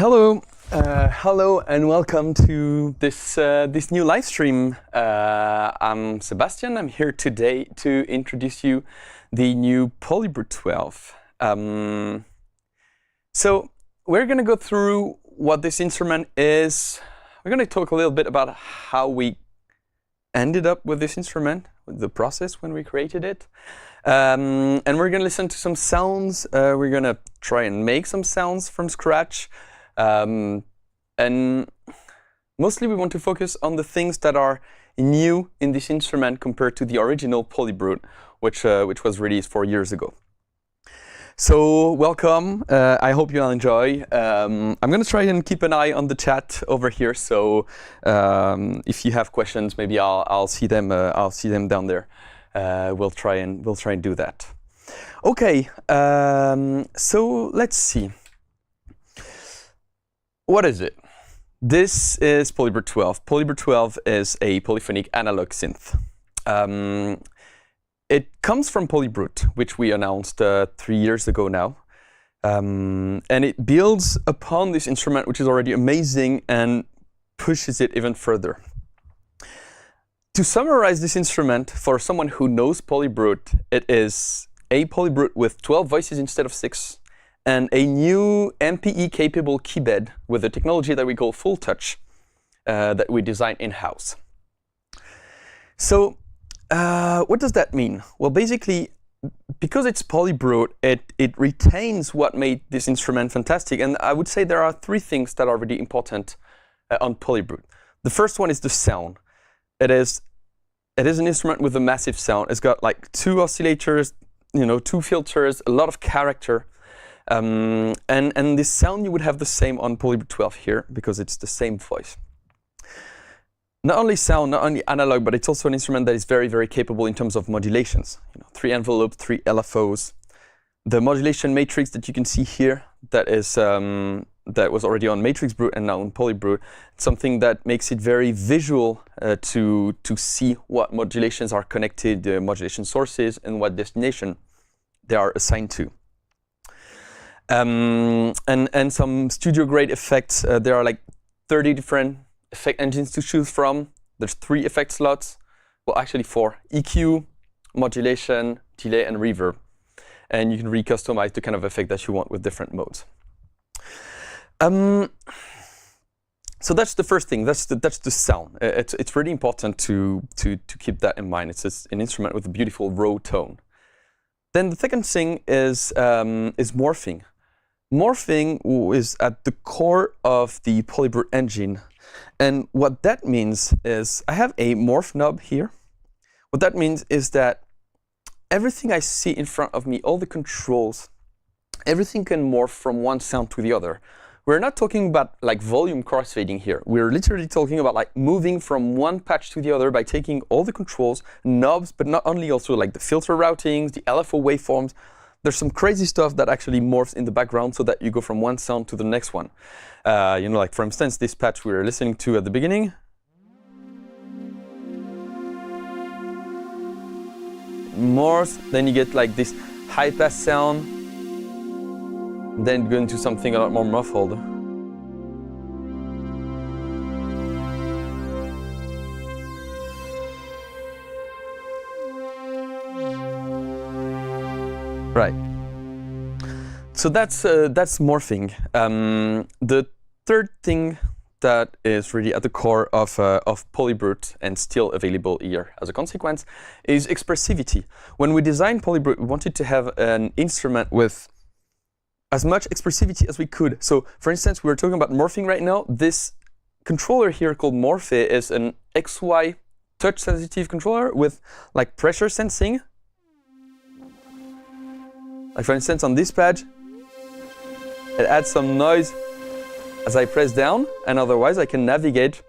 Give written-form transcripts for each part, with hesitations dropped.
Hello and welcome to this new live stream. I'm Sebastien. I'm here today to introduce you the new PolyBrute 12. So we're going to go through what this instrument is. We're going to talk a little bit about how we ended up with this instrument, the process when we created it. And we're going to listen to some sounds. We're going to try and make some sounds from scratch. And mostly we want to focus on the things that are new in this instrument compared to the original PolyBrute, which was released 4 years ago. So welcome. I hope you'll enjoy. I'm going to try and keep an eye on the chat over here. So if you have questions, maybe I'll see them. I'll see them down there. We'll try and do that. Okay. So let's see. What is it? This is PolyBrute 12. PolyBrute 12 is a polyphonic analog synth. It comes from PolyBrute, which we announced 3 years ago now. And it builds upon this instrument, which is already amazing, and pushes it even further. To summarize this instrument, for someone who knows PolyBrute, it is a PolyBrute with 12 voices instead of 6. And a new MPE-capable keybed with a technology that we call FullTouch that we design in-house. So what does that mean? Well, basically, because it's PolyBrute, it retains what made this instrument fantastic. And I would say there are 3 things that are really important on PolyBrute. The first one is the sound. It is an instrument with a massive sound. It's got like 2 oscillators, 2 filters, a lot of character. And this sound, you would have the same on PolyBrute 12 here, because it's the same voice. Not only sound, not only analog, but it's also an instrument that is very, very capable in terms of modulations. 3 envelopes, 3 LFOs. The modulation matrix that you can see here, that was already on MatrixBrute and now on PolyBrute, something that makes it very visual to see what modulations are connected, the modulation sources, and what destination they are assigned to. And some studio-grade effects. There are like 30 different effect engines to choose from. There's 3 effect slots. Well, actually 4. EQ, modulation, delay, and reverb. And you can re-customize the kind of effect that you want with different modes. So that's the first thing. That's the sound. It's really important to keep that in mind. It's an instrument with a beautiful raw tone. Then the second thing is morphing. Morphing is at the core of the PolyBrute engine. And what that means is, I have a morph knob here. What that means is that everything I see in front of me, all the controls, everything can morph from one sound to the other. We're not talking about like volume crossfading here. We're literally talking about like moving from one patch to the other by taking all the controls, knobs, but not only, also like the filter routings, the LFO waveforms. There's some crazy stuff that actually morphs in the background so that you go from one sound to the next one. Like for instance, this patch we were listening to at the beginning. Morphs, then you get like this high pass sound. Then go into something a lot more muffled. Right. So that's morphing. The third thing that is really at the core of PolyBrute and still available here as a consequence is expressivity. When we designed PolyBrute, we wanted to have an instrument with as much expressivity as we could. So for instance, we're talking about morphing right now. This controller here called Morphe is an XY touch sensitive controller with like pressure sensing. Like for instance, on this patch, it adds some noise as I press down, and otherwise I can navigate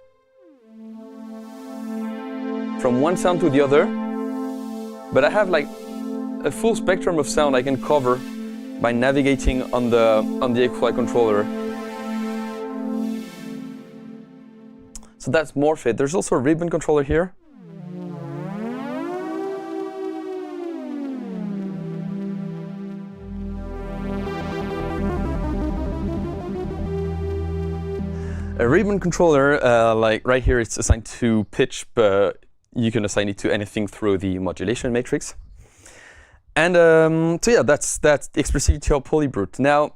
from one sound to the other. But I have like a full spectrum of sound I can cover by navigating on the XY controller. So that's Morphe. There's also a ribbon controller here. A ribbon controller, like right here, it's assigned to pitch, but you can assign it to anything through the modulation matrix. And so yeah, that's the expressivity of PolyBrute. Now,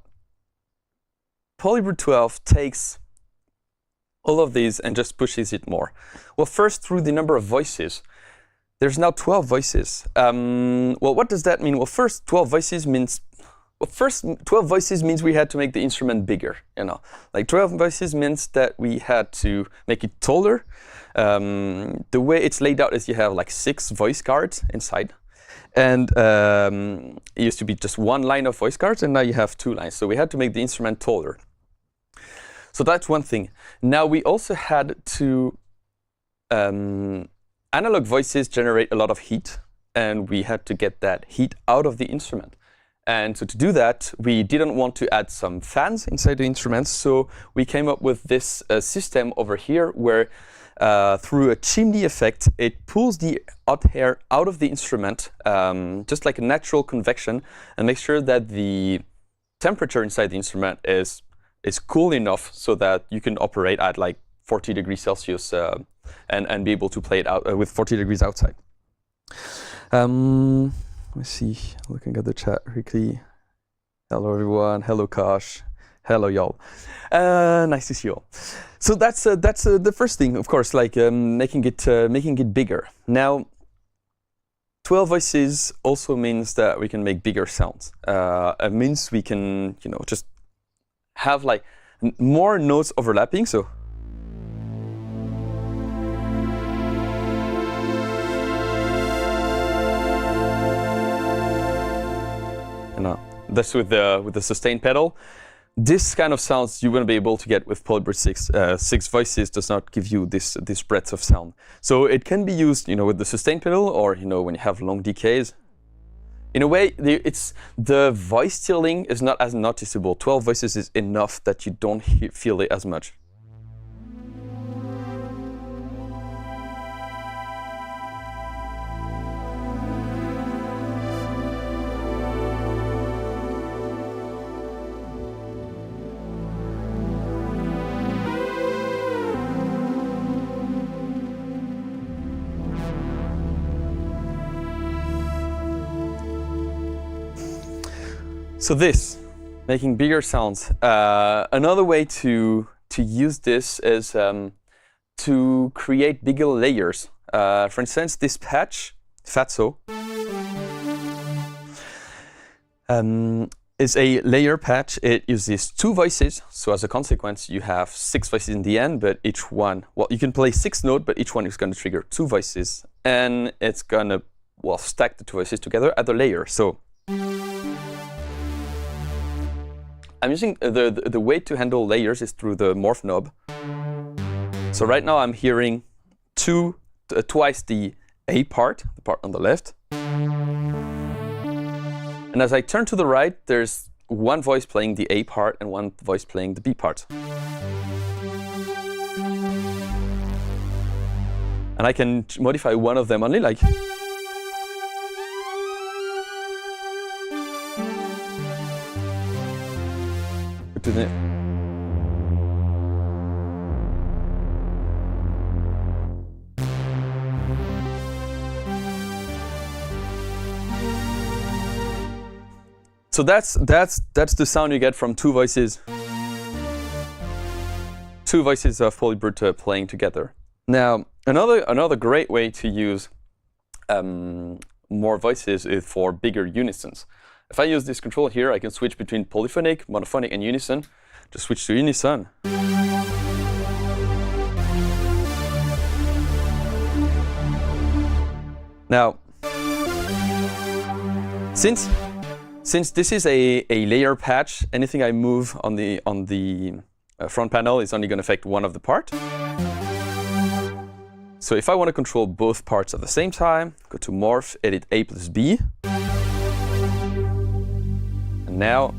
PolyBrute 12 takes all of these and just pushes it more. Well, first, through the number of voices. There's now 12 voices. Well, what does that mean? Well, first, 12 voices means we had to make the instrument bigger. Like 12 voices means that we had to make it taller. The way it's laid out is you have like 6 voice cards inside. And it used to be just 1 line of voice cards, and now you have 2 lines. So we had to make the instrument taller. So that's one thing. Now we also had to analog voices generate a lot of heat, and we had to get that heat out of the instrument. And so to do that, we didn't want to add some fans inside the instruments, so we came up with this system over here where through a chimney effect, it pulls the hot air out of the instrument, just like a natural convection, and makes sure that the temperature inside the instrument is cool enough so that you can operate at like 40 degrees Celsius and be able to play it out with 40 degrees outside. Let me see, looking at the chat quickly. Hello everyone, hello Kosh, hello y'all. Nice to see you all. So that's the first thing, of course, like making it bigger. Now, 12 voices also means that we can make bigger sounds. It means we can, just have like more notes overlapping. So. That's with the sustain pedal. This kind of sounds you wouldn't be able to get with PolyBrute 6. 6 voices does not give you this breadth of sound. So it can be used, with the sustain pedal, or when you have long decays. In a way, the voice stealing is not as noticeable. 12 voices is enough that you don't feel it as much. So this, making bigger sounds. Another way to use this is to create bigger layers. For instance, this patch, Fatso, is a layer patch. It uses 2 voices. So as a consequence, you have 6 voices in the end, but each one, well, you can play 6 notes, but each one is going to trigger 2 voices. And it's going to, stack the 2 voices together at the layer. So I'm using the way to handle layers is through the morph knob. So right now I'm hearing twice the A part, the part on the left. And as I turn to the right, there's 1 voice playing the A part and 1 voice playing the B part. And I can modify one of them only, like. So that's the sound you get from 2 voices. 2 voices of PolyBrute playing together. Now, another great way to use more voices is for bigger unisons. If I use this control here, I can switch between polyphonic, monophonic, and unison. Just switch to unison. Now, since this is a layer patch, anything I move on the front panel is only going to affect one of the parts. So if I want to control both parts at the same time, go to Morph, edit A plus B. And now,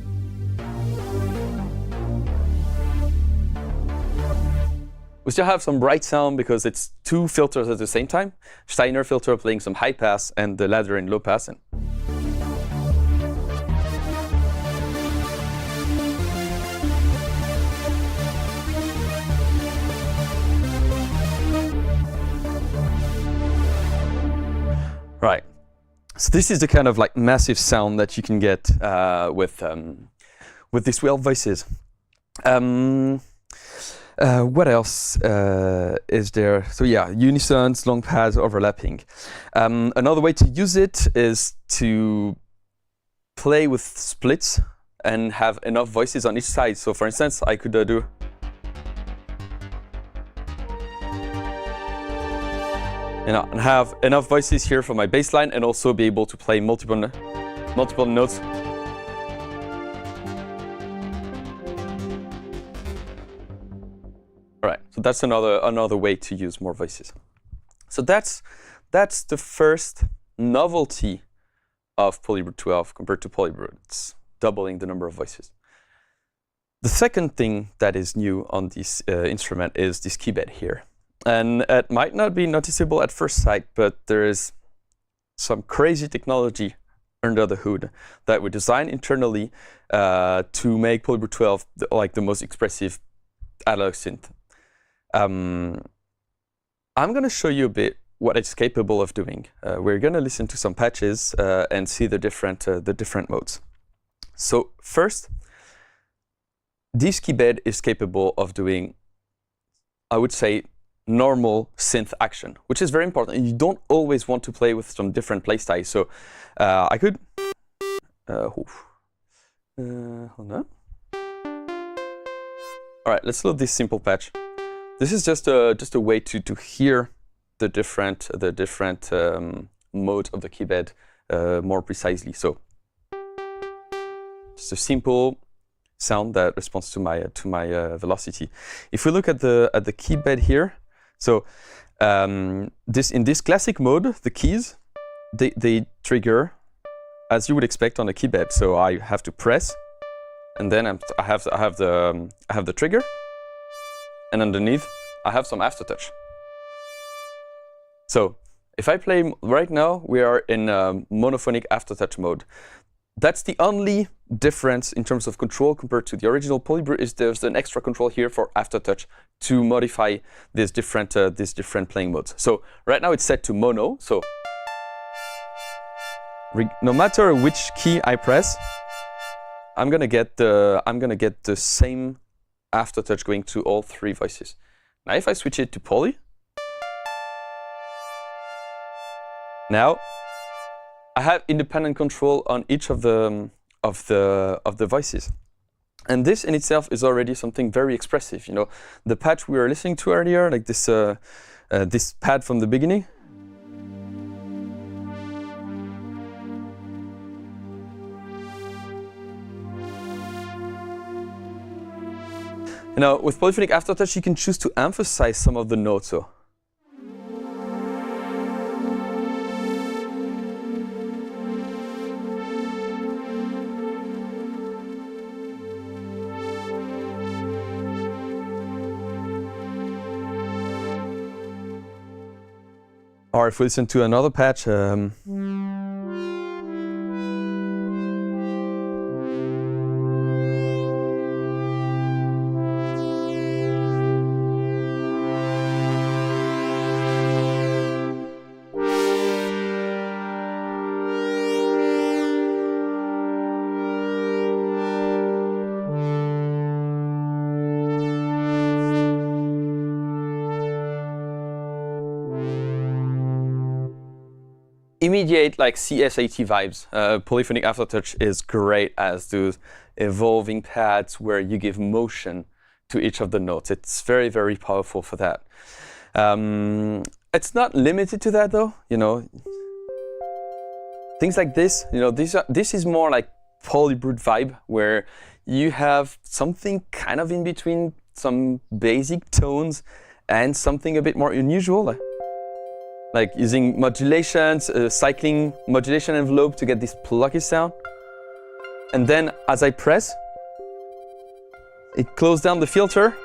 we still have some bright sound because it's 2 filters at the same time. Steiner filter playing some high pass and the ladder in low pass. And Right. So this is the kind of like massive sound that you can get with these 12 voices. What else is there? So yeah, unisons, long pads, overlapping. Another way to use it is to play with splits and have enough voices on each side. So for instance, I could do, and have enough voices here for my bass line, and also be able to play multiple notes. All right, so that's another way to use more voices. So that's the first novelty of PolyBrute 12 compared to PolyBrute. It's doubling the number of voices. The second thing that is new on this instrument is this keybed here. And it might not be noticeable at first sight, but there is some crazy technology under the hood that we designed internally to make PolyBrute 12 like the most expressive analog synth. I'm going to show you a bit what it's capable of doing. We're going to listen to some patches and see the different modes. So first, this keybed is capable of doing, I would say, normal synth action, which is very important. And you don't always want to play with some different play styles. So I could, hold on. All right, let's load this simple patch. This is just a way to hear the different modes of the keybed more precisely. So just a simple sound that responds to my velocity. If we look at the keybed here, so in this classic mode, the keys they trigger as you would expect on a keybed. So I have to press, and then I have the trigger, and underneath I have some aftertouch. So if I play right now, we are in monophonic aftertouch mode. That's the only difference in terms of control compared to the original PolyBrute. Is there's an extra control here for aftertouch to modify these different playing modes. So right now it's set to mono. So no matter which key I press, I'm gonna get the same aftertouch going to all three voices. Now if I switch it to poly, now I have independent control on each of the voices, and this in itself is already something very expressive. You know, the patch we were listening to earlier, like this this pad from the beginning. You know, with polyphonic aftertouch, you can choose to emphasize some of the notes. So. Or if we listen to another patch, immediate like CEST vibes. Polyphonic aftertouch is great as those evolving pads where you give motion to each of the notes. It's very, very powerful for that. It's not limited to that though. You know, things like this. You know, this is more like PolyBrute vibe where you have something kind of in between some basic tones and something a bit more unusual. Like using modulations, cycling modulation envelope to get this plucky sound. And then as I press, it closes down the filter.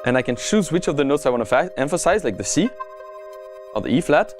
And I can choose which of the notes I want to emphasize, like the C or the E flat.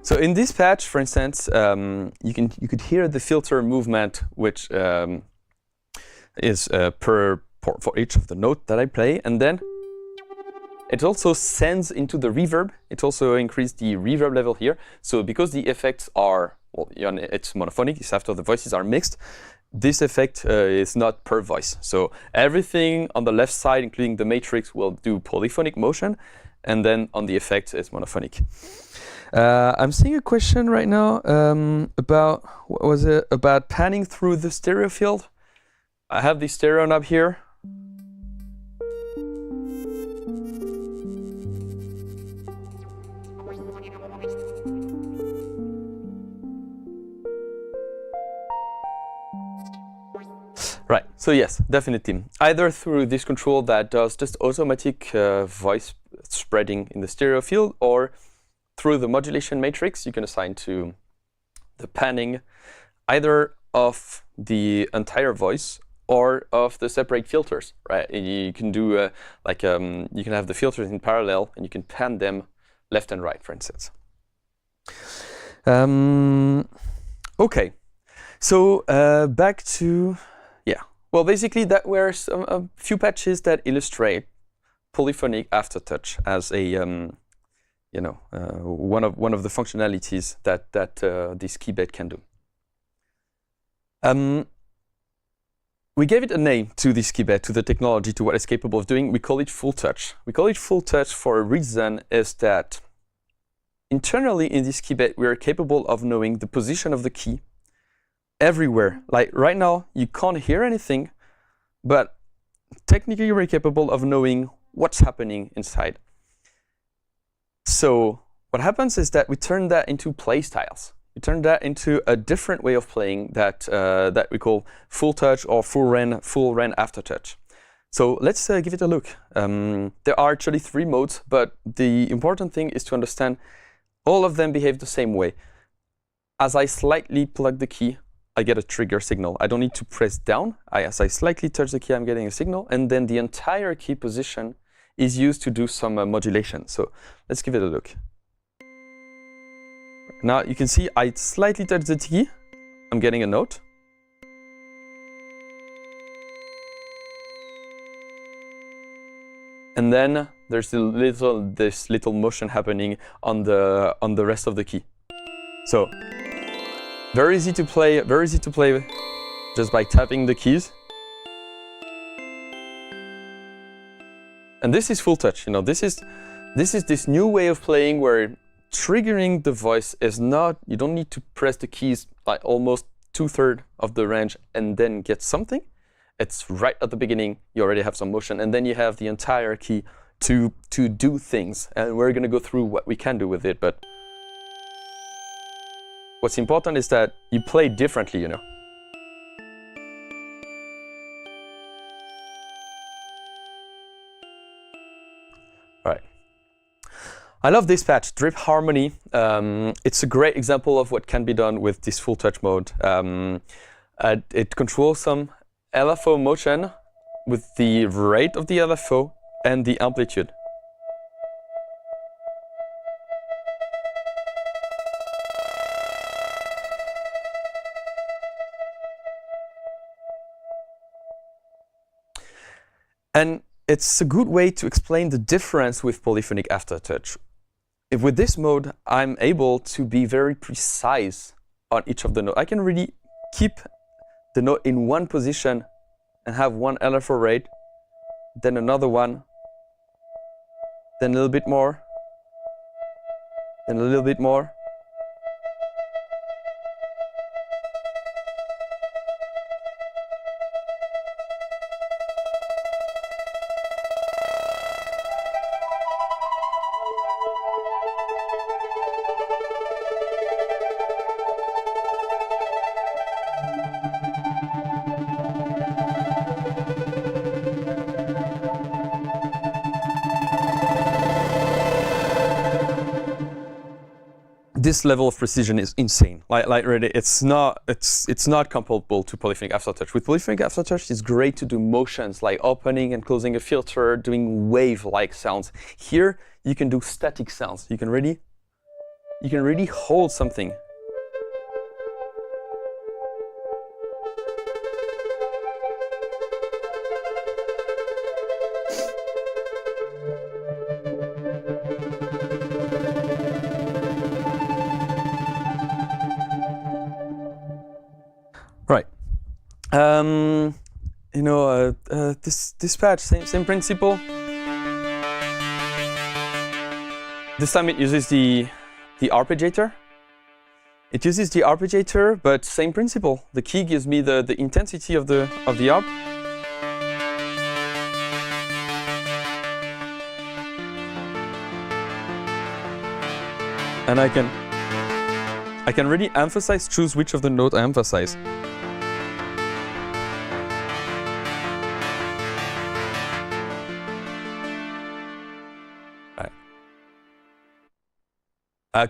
So in this patch, for instance, you could hear the filter movement, which is per port for each of the note that I play, and then it also sends into the reverb. It also increased the reverb level here. So because the effects are, well, it's monophonic, it's after the voices are mixed, this effect is not per voice. So everything on the left side, including the matrix, will do polyphonic motion, and then on the effect, it's monophonic. I'm seeing a question right now about, what was it, about panning through the stereo field. I have the stereo knob here. Right, so yes, definitely. Either through this control that does just automatic voice spreading in the stereo field, or through the modulation matrix, you can assign to the panning either of the entire voice or of the separate filters, right? You can do you can have the filters in parallel, and you can pan them left and right, for instance. Okay, so back to, well, basically that were a few patches that illustrate polyphonic aftertouch as a one of the functionalities that this keybed can do. We gave it a name to this keybed, to the technology, to what it's capable of doing. We call it FullTouch. We call it FullTouch for a reason, is that internally in this keybed, we are capable of knowing the position of the key everywhere. Like right now, you can't hear anything, but technically we're capable of knowing what's happening inside. So what happens is that we turn that into play styles. We turn that into a different way of playing that that we call FullTouch or full REN aftertouch. So let's give it a look. There are actually 3 modes, but the important thing is to understand all of them behave the same way. As I slightly plug the key, I get a trigger signal. I don't need to press down. As I slightly touch the key, I'm getting a signal, and then the entire key position is used to do some modulation. So let's give it a look. Now you can see I slightly touch the key, I'm getting a note. And then there's this little motion happening on the rest of the key. So very easy to play just by tapping the keys. And this is FullTouch. This is this new way of playing where triggering the voice is not, you don't need to press the keys like almost 2/3 of the range and then get something. It's right at the beginning, you already have some motion, and then you have the entire key to do things. And we're going to go through what we can do with it, but what's important is that you play differently, All right. I love this patch, Drip Harmony. It's a great example of what can be done with this FullTouch mode. It controls some LFO motion with the rate of the LFO and the amplitude. And it's a good way to explain the difference with polyphonic aftertouch. With this mode, I'm able to be very precise on each of the notes. I can really keep the note in one position and have one LFO rate, then another one, then a little bit more, then a little bit more. This level of precision is insane. Like really, it's not comparable to polyphonic aftertouch. With polyphonic aftertouch, it's great to do motions like opening and closing a filter, doing wave-like sounds. Here, you can do static sounds. You you can really hold something. Right. You know, this patch, same principle. This time it uses the Arpeggiator. It uses the Arpeggiator, but same principle. The key gives me the intensity of the arp. And I can really choose which of the note I emphasize.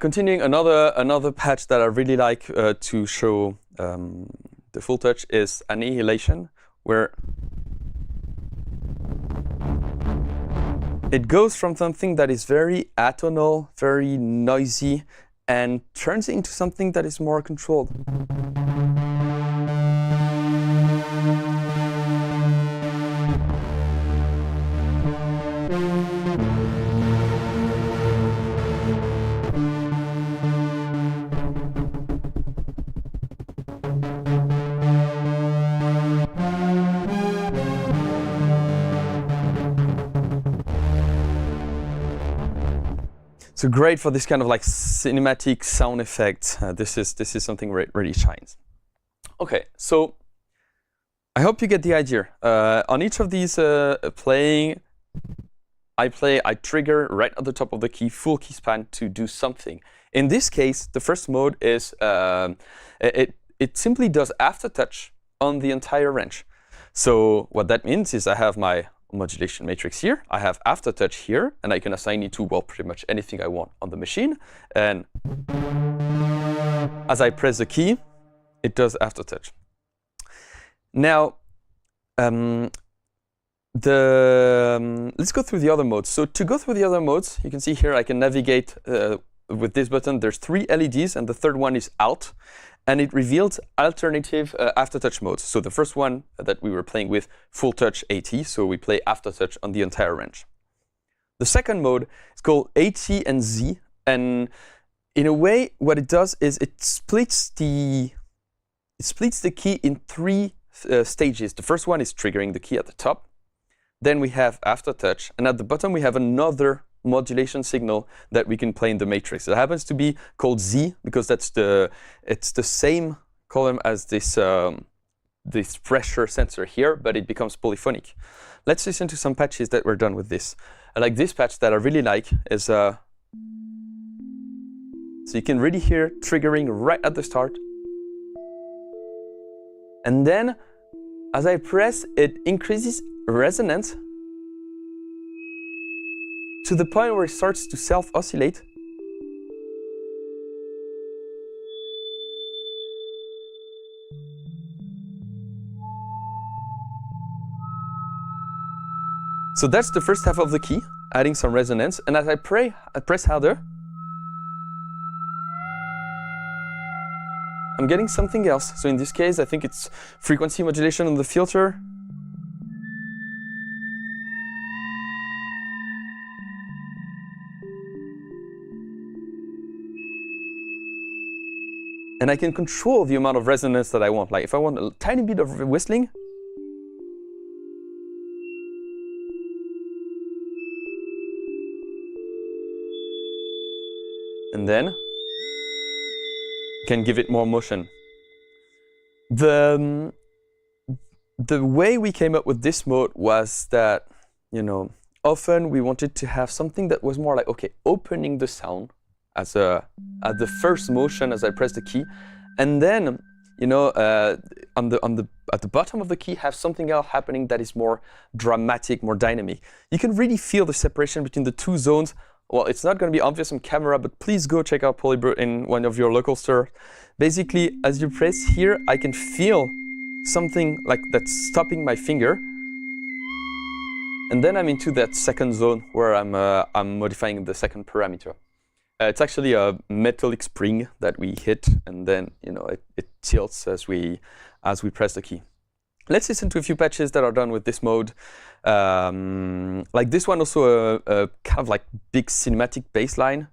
Continuing, another patch that I really like to show the FullTouch is Annihilation, where it goes from something that is very atonal, very noisy, and turns it into something that is more controlled. So great for this kind of like cinematic sound effect. This is something where it really shines. Okay, so I hope you get the idea. On each of these I trigger right at the top of the key, full key span to do something. In this case, the first mode is it simply does aftertouch on the entire range. So what that means is I have my modulation matrix here, I have aftertouch here, and I can assign it to, well, pretty much anything I want on the machine. And as I press the key, it does aftertouch. Now, let's go through the other modes. So to go through the other modes, you can see here I can navigate with this button. There's 3 LEDs, and the third one is Alt. And it revealed alternative aftertouch modes. So the first one that we were playing with, FullTouch AT, so we play aftertouch on the entire range. The second mode is called AT and Z, and in a way, what it does is it splits the key in 3 stages. The first one is triggering the key at the top. Then we have aftertouch, and at the bottom we have another modulation signal that we can play in the matrix. It happens to be called Z because it's the same column as this this pressure sensor here, but it becomes polyphonic. Let's listen to some patches that were done with this. I like this patch that I really like is so you can really hear triggering right at the start, and then as I press, it increases resonance to the point where it starts to self-oscillate. So that's the first half of the key, adding some resonance. And as I press harder, I'm getting something else. So in this case, I think it's frequency modulation on the filter. And I can control the amount of resonance that I want. Like if I want a tiny bit of whistling, and then can give it more motion. The way we came up with this mode was that, you know, often we wanted to have something that was more like, okay, opening the sound as the first motion as I press the key, and then, you know, at the bottom of the key have something else happening that is more dramatic, more dynamic. You can really feel the separation between the 2 zones. Well, it's not going to be obvious on camera, but please go check out PolyBrute in one of your local stores. Basically, as you press here, I can feel something like that's stopping my finger. And then I'm into that second zone where I'm modifying the second parameter. It's actually a metallic spring that we hit, and then it tilts as we press the key. Let's listen to a few patches that are done with this mode. Like this one, also a kind of like big cinematic bass line.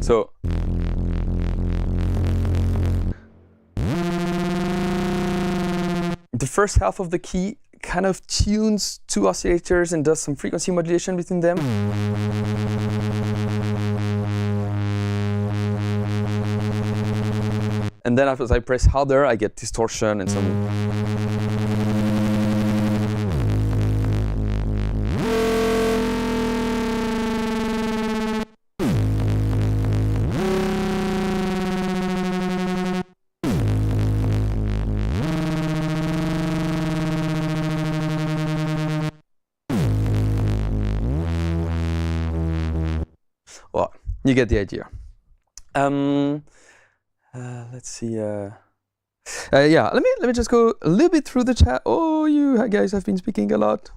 So the first half of the key kind of tunes two oscillators and does some frequency modulation between them. And then as I press harder, I get distortion and some. Well, you get the idea. Let's see. Yeah, let me just go a little bit through the chat. Oh, you guys have been speaking a lot.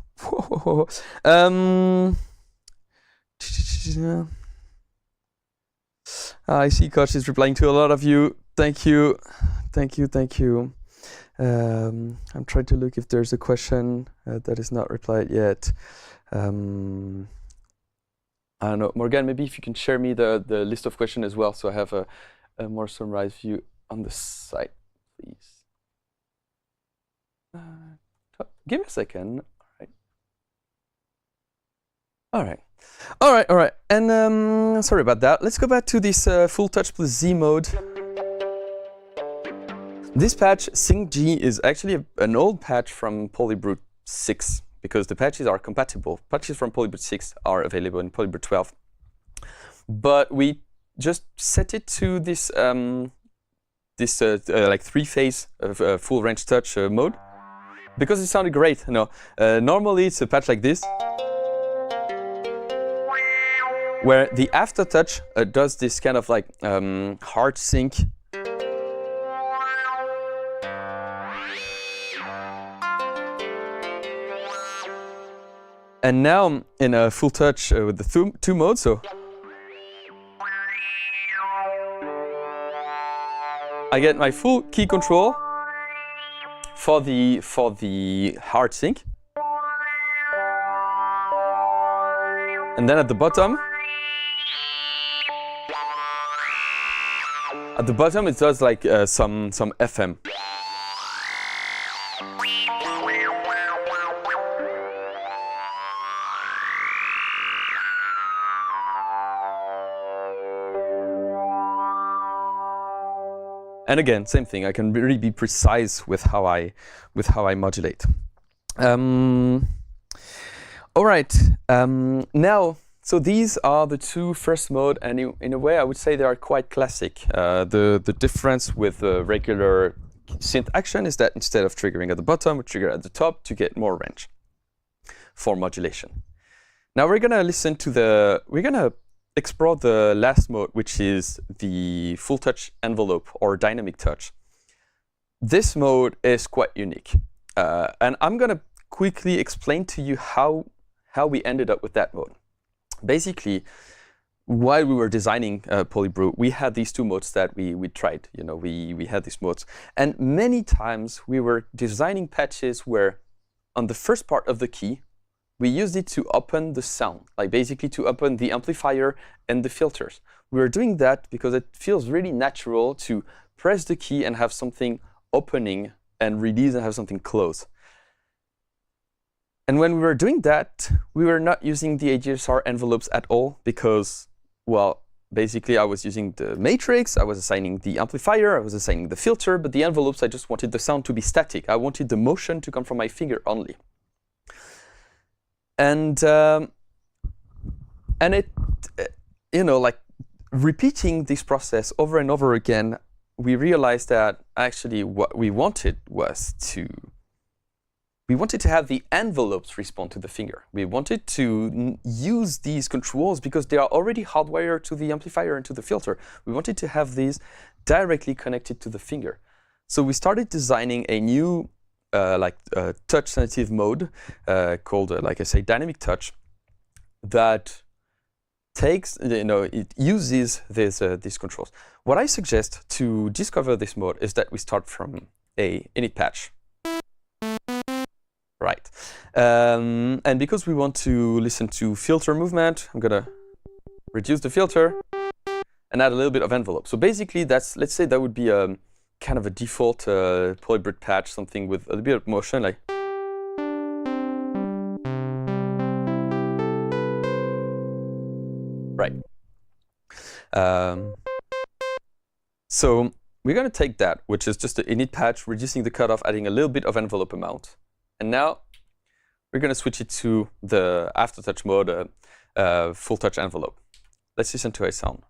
I see Coach is replying to a lot of you. Thank you. I'm trying to look if there's a question that is not replied yet. I don't know, Morgan, maybe if you can share me the list of questions as well, so I have a more summarized view on the site, please. Give me a second. All right. And sorry about that. Let's go back to this FullTouch plus Z mode. This patch, Sync G, is actually an old patch from PolyBrute 6. Because the patches are compatible. Patches from PolyBrute 6 are available in PolyBrute 12. But we just set it to this like 3-phase full range touch mode because it sounded great. Normally it's a patch like this, where the aftertouch does this kind of like hard sync. And now I'm in a full touch with the two modes. So I get my full key control for the hard sync. And then at the bottom it does like some FM. And again, same thing. I can really be precise with how I modulate. All right. Now, so these are the two first mode, and in a way, I would say they are quite classic. The difference with the regular synth action is that instead of triggering at the bottom, we trigger at the top to get more range for modulation. Now we're gonna explore the last mode, which is the full touch envelope or dynamic touch. This mode is quite unique. And I'm going to quickly explain to you how we ended up with that mode. Basically, while we were designing PolyBrute, we had these two modes that we tried. We had these modes. And many times we were designing patches where on the first part of the key, we used it to open the sound, like basically to open the amplifier and the filters. We were doing that because it feels really natural to press the key and have something opening and release and have something close. And when we were doing that, we were not using the AGSR envelopes at all because, well, basically I was using the matrix, I was assigning the amplifier, I was assigning the filter, but the envelopes, I just wanted the sound to be static. I wanted the motion to come from my finger only. And it, like repeating this process over and over again, we realized that actually what we wanted was to have the envelopes respond to the finger. We wanted to use these controls because they are already hardwired to the amplifier and to the filter. We wanted to have these directly connected to the finger. So we started designing a new touch sensitive mode called, like I say, dynamic touch, that takes, it uses these controls. What I suggest to discover this mode is that we start from a init patch. Right. And because we want to listen to filter movement, I'm going to reduce the filter and add a little bit of envelope. So basically, let's say that would be kind of a default PolyBrute patch, something with a little bit of motion, like. Right. So we're going to take that, which is just an init patch, reducing the cutoff, adding a little bit of envelope amount. And now we're going to switch it to the aftertouch mode, FullTouch envelope. Let's listen to a sound.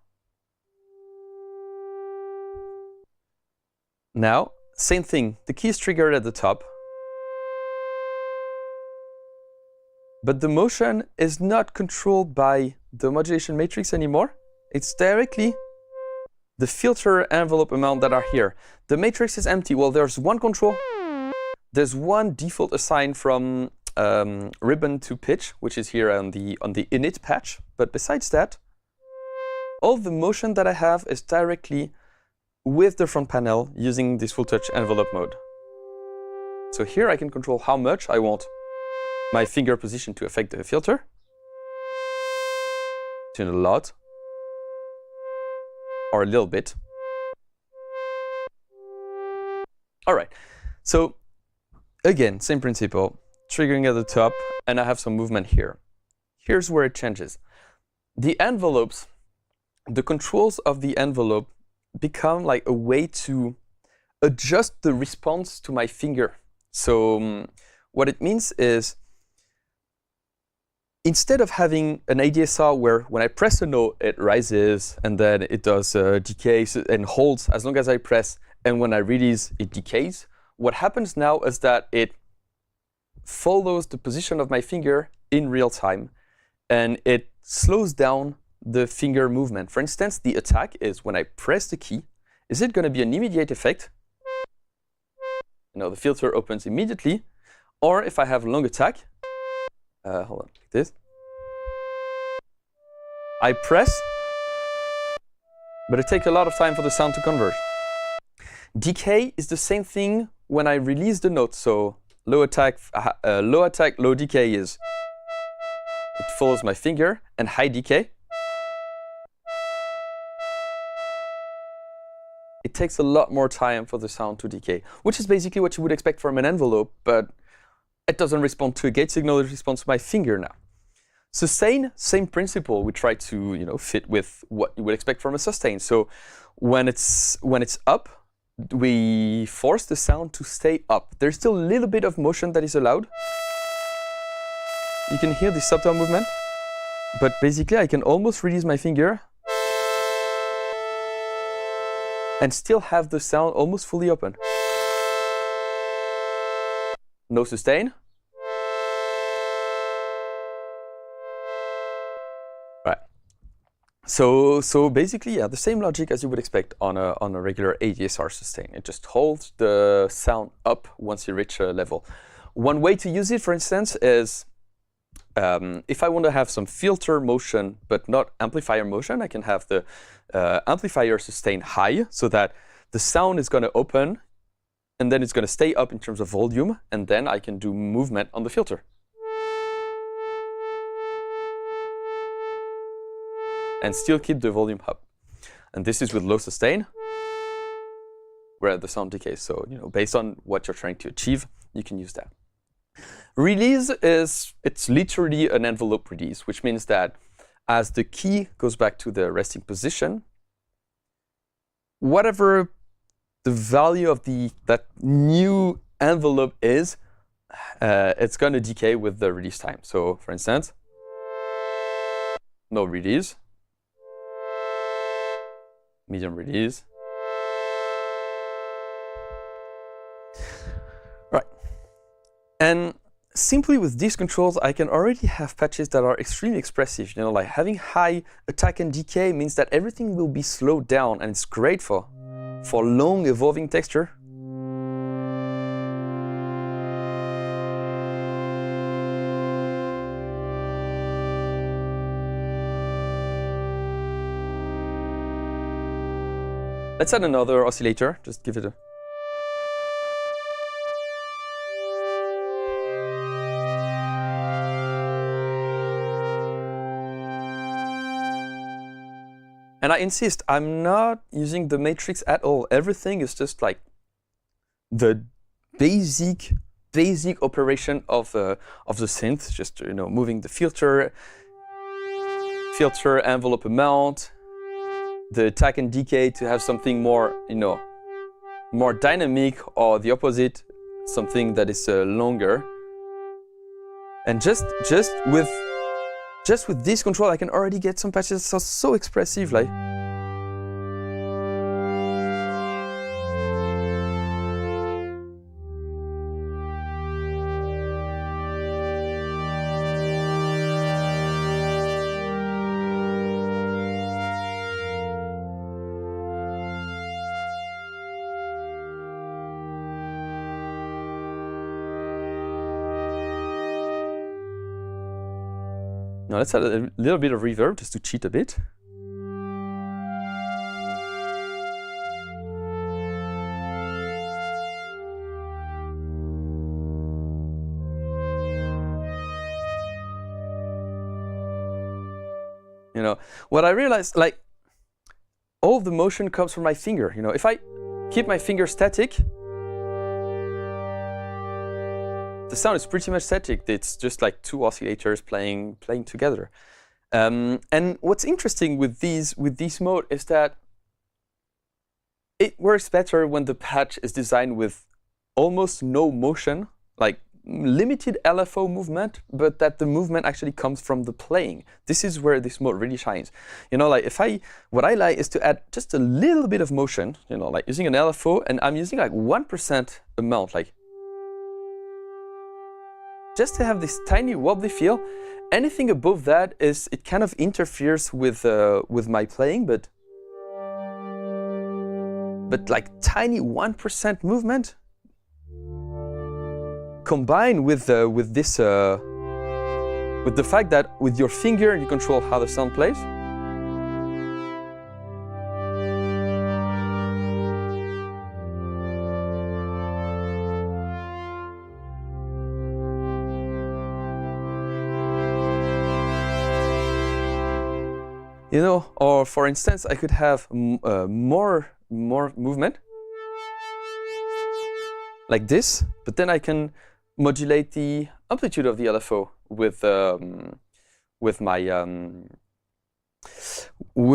Now, same thing. The key is triggered at the top. But the motion is not controlled by the modulation matrix anymore. It's directly the filter envelope amount that are here. The matrix is empty. Well, there's one control. There's one default assigned from ribbon to pitch, which is here on the init patch. But besides that, all the motion that I have is directly with the front panel using this FullTouch envelope mode. So here I can control how much I want my finger position to affect the filter. Tune a lot or a little bit. All right. So again, same principle, triggering at the top, and I have some movement here. Here's where it changes. The envelopes, the controls of the envelope become like a way to adjust the response to my finger. So what it means is, instead of having an ADSR where when I press a note, it rises and then it does decay and holds as long as I press, and when I release, it decays, what happens now is that it follows the position of my finger in real time, and it slows down the finger movement. For instance, the attack is when I press the key. Is it going to be an immediate effect? The filter opens immediately. Or if I have a long attack, hold on, like this. I press, but it takes a lot of time for the sound to converge. Decay is the same thing when I release the note. So low attack, low decay is it follows my finger, and high decay, it takes a lot more time for the sound to decay, which is basically what you would expect from an envelope, but it doesn't respond to a gate signal, it responds to my finger now. Sustain, same principle. We try to fit with what you would expect from a sustain. So when it's up, we force the sound to stay up. There's still a little bit of motion that is allowed. You can hear the subtle movement, but basically I can almost release my finger and still have the sound almost fully open. No sustain. Right. So basically, yeah, the same logic as you would expect on a regular ADSR sustain. It just holds the sound up once you reach a level. One way to use it, for instance, is if I want to have some filter motion but not amplifier motion, I can have the amplifier sustain high so that the sound is going to open and then it's going to stay up in terms of volume, and then I can do movement on the filter. And still keep the volume up. And this is with low sustain, where the sound decays. So based on what you're trying to achieve, you can use that. Release it's literally an envelope release, which means that as the key goes back to the resting position, whatever the value of that new envelope is, it's going to decay with the release time. So for instance, no release, medium release. Right. And simply with these controls, I can already have patches that are extremely expressive. Like having high attack and decay means that everything will be slowed down, and it's great for long evolving texture. Let's add another oscillator. Just give it a... And I insist, I'm not using the matrix at all. Everything is just like the basic operation of the synth, just moving the filter envelope amount, the attack and decay to have something more more dynamic, or the opposite, something that is longer. And just with this control, I can already get some patches so expressive, like. Now let's add a little bit of reverb just to cheat a bit. What I realized, like, all the motion comes from my finger. If I keep my finger static, the sound is pretty much static. It's just like two oscillators playing together. And what's interesting with this mode is that it works better when the patch is designed with almost no motion, like limited LFO movement, but that the movement actually comes from the playing. This is where this mode really shines. Like what I like is to add just a little bit of motion, like using an LFO, and I'm using like 1% amount, like just to have this tiny wobbly feel. Anything above that it kind of interferes with my playing, but like tiny 1% movement combined with the fact that with your finger you control how the sound plays. Or for instance, I could have more movement like this, but then I can modulate the amplitude of the LFO with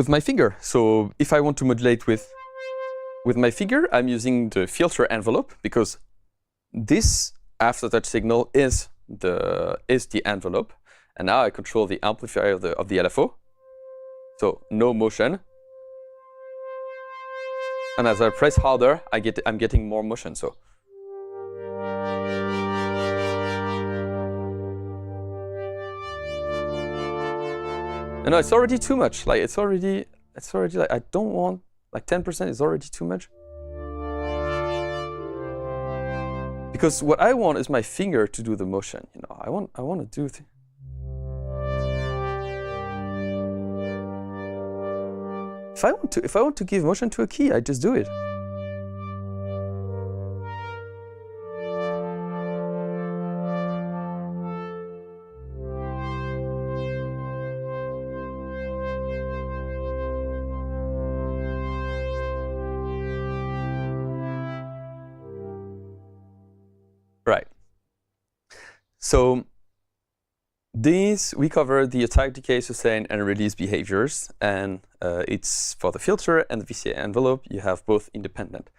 my finger. So if I want to modulate with my finger, I'm using the filter envelope, because this aftertouch signal is the envelope, and now I control the amplifier of the LFO. So no motion, and as I press harder, I'm getting more motion. So. No, it's already too much. Like it's already like, I don't want, like 10% is already too much. Because what I want is my finger to do the motion. I want to do it. If I want to give motion to a key, I just do it. Right. So we cover the attack, decay, sustain, and release behaviors, and it's for the filter and the VCA envelope. You have both independent.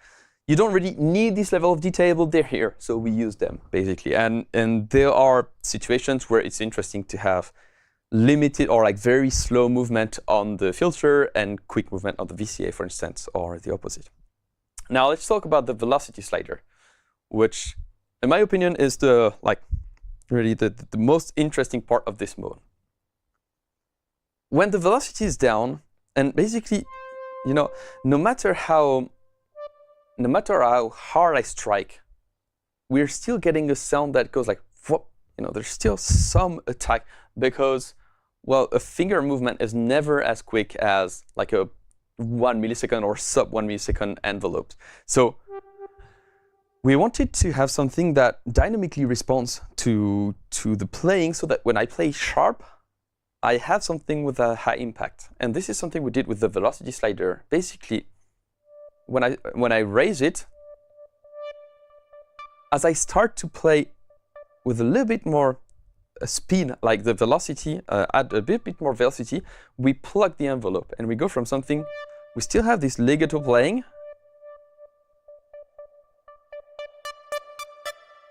You don't really need this level of detail, but they're here, so we use them basically. And there are situations where it's interesting to have limited or like very slow movement on the filter and quick movement on the VCA, for instance, or the opposite. Now let's talk about the velocity slider, which, in my opinion, is really the most interesting part of this mode. When the velocity is down, and basically, no matter how hard I strike, we're still getting a sound that goes like, whoop. There's still some attack, because, well, a finger movement is never as quick as like a 1 millisecond or sub 1 millisecond envelopes. So we wanted to have something that dynamically responds to the playing, so that when I play sharp, I have something with a high impact. And this is something we did with the velocity slider. Basically, when I raise it, as I start to play with a little bit more speed, like the velocity, add a bit more velocity, we plug the envelope and we go from something, we still have this legato playing,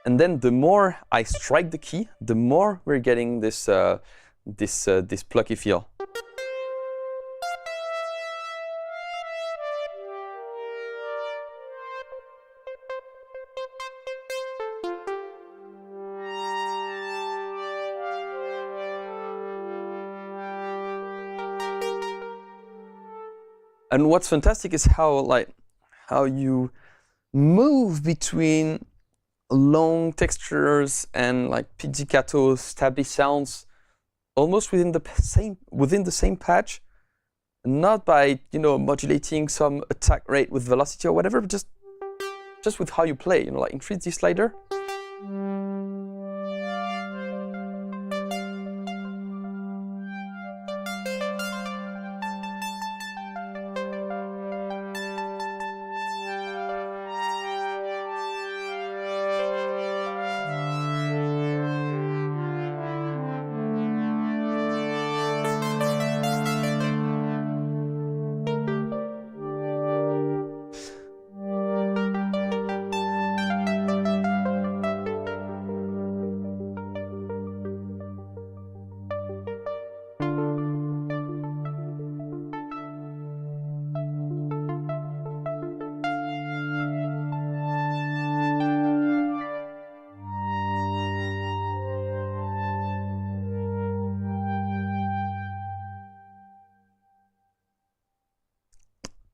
and then the more I strike the key, the more we're getting this this plucky feel. And what's fantastic is how you move between long textures and like pizzicato, stabby sounds, almost within the same patch, not by modulating some attack rate with velocity or whatever, but just with how you play. Like increase the slider.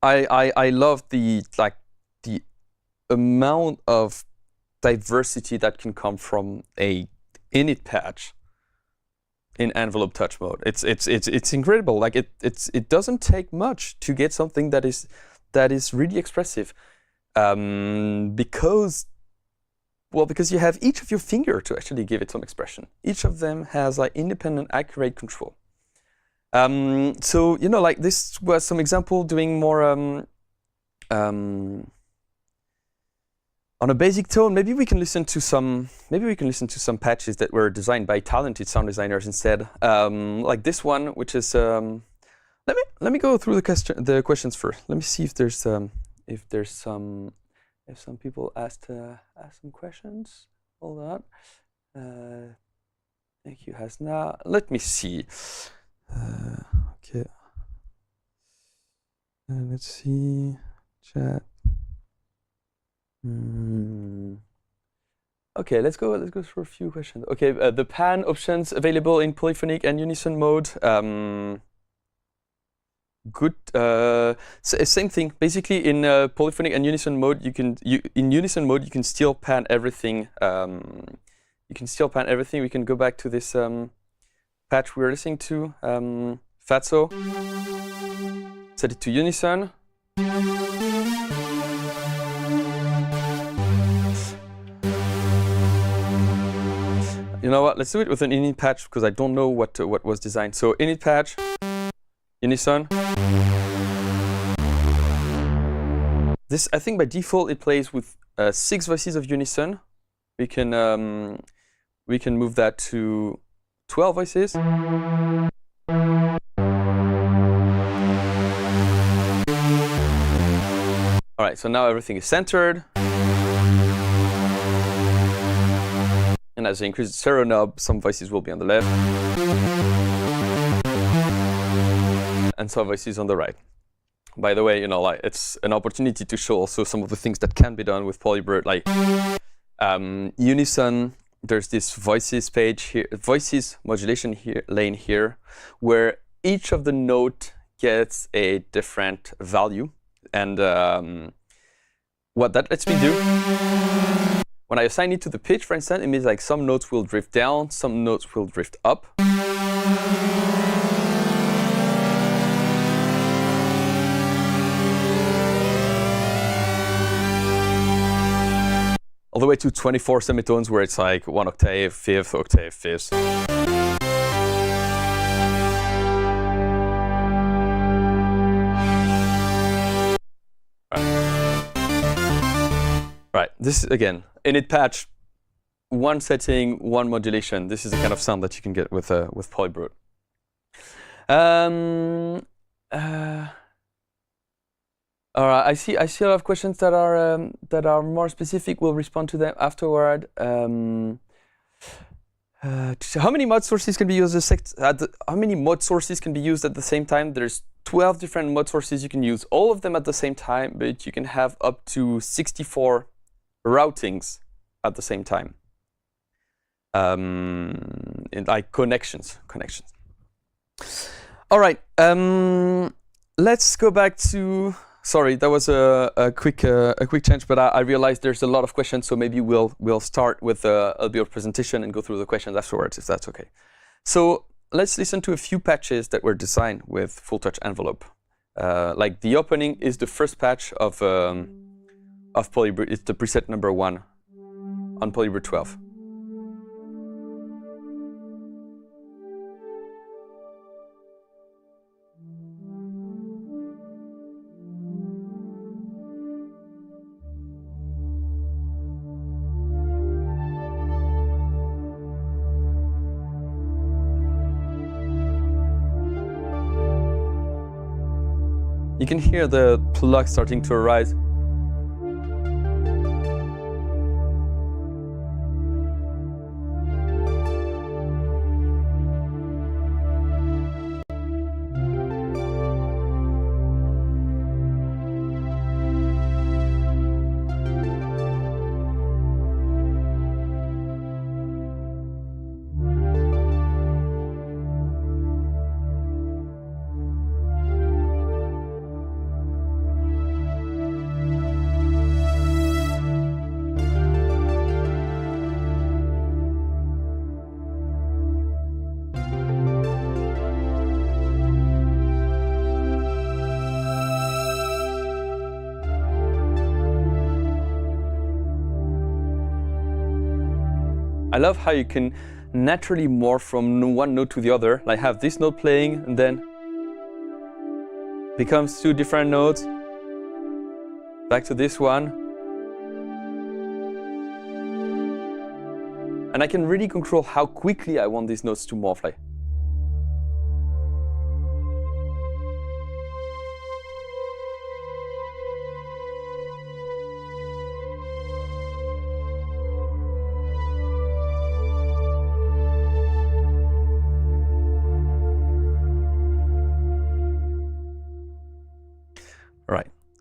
I love the amount of diversity that can come from a init patch in envelope touch mode. It's incredible. Like it doesn't take much to get something that is really expressive, because you have each of your finger to actually give it some expression. Each of them has like independent, accurate control. So like this was some example doing more on a basic tone. Maybe we can listen to some patches that were designed by talented sound designers instead. Like this one, which is let me go through the questions first. Let me see if some people asked some questions. Hold on. Thank you, Hasna. Let me see. Okay. Let's see. Chat. Okay, let's go through a few questions. Okay, the pan options available in polyphonic and unison mode. Good. Same thing. Basically, in polyphonic and unison mode, you can still pan everything. You can still pan everything. We can go back to this patch we were listening to. Fatso. Set it to unison. You know what? Let's do it with an init patch because I don't know what was designed. So init patch, unison. This, I think by default it plays with 6 voices of unison. We can move that to 12 voices. All right, so now everything is centered. And as I increase the stereo knob, some voices will be on the left. And some voices on the right. By the way, it's an opportunity to show also some of the things that can be done with PolyBrute, like unison. There's this voices page here, voices modulation here, lane here, where each of the note gets a different value. And what that lets me do, when I assign it to the pitch, for instance, it means like some notes will drift down, some notes will drift up. the way to 24 semitones where it's like 1 octave, fifth, octave, fifth. Right, this is, again, init patch, one setting, one modulation. This is the kind of sound that you can get with PolyBrute. All right, I see a lot of questions that are more specific. We'll respond to them afterward. How many mod sources can be used how many mod sources can be used at the same time? There's 12 different mod sources you can use, all of them at the same time, but you can have up to 64 routings at the same time. In like connections. All right, let's go back to. Sorry, that was a quick change, but I realized there's a lot of questions, so maybe we'll start with a bit of presentation and go through the questions afterwards, if that's okay. So let's listen to a few patches that were designed with FullTouch envelope. Like the opening is the first patch of PolyBrute. It's the preset number 1 on PolyBrute 12. You can hear the plug starting to arise. I love how you can naturally morph from one note to the other, like have this note playing and then becomes 2 different notes, back to this one. And I can really control how quickly I want these notes to morph. Like.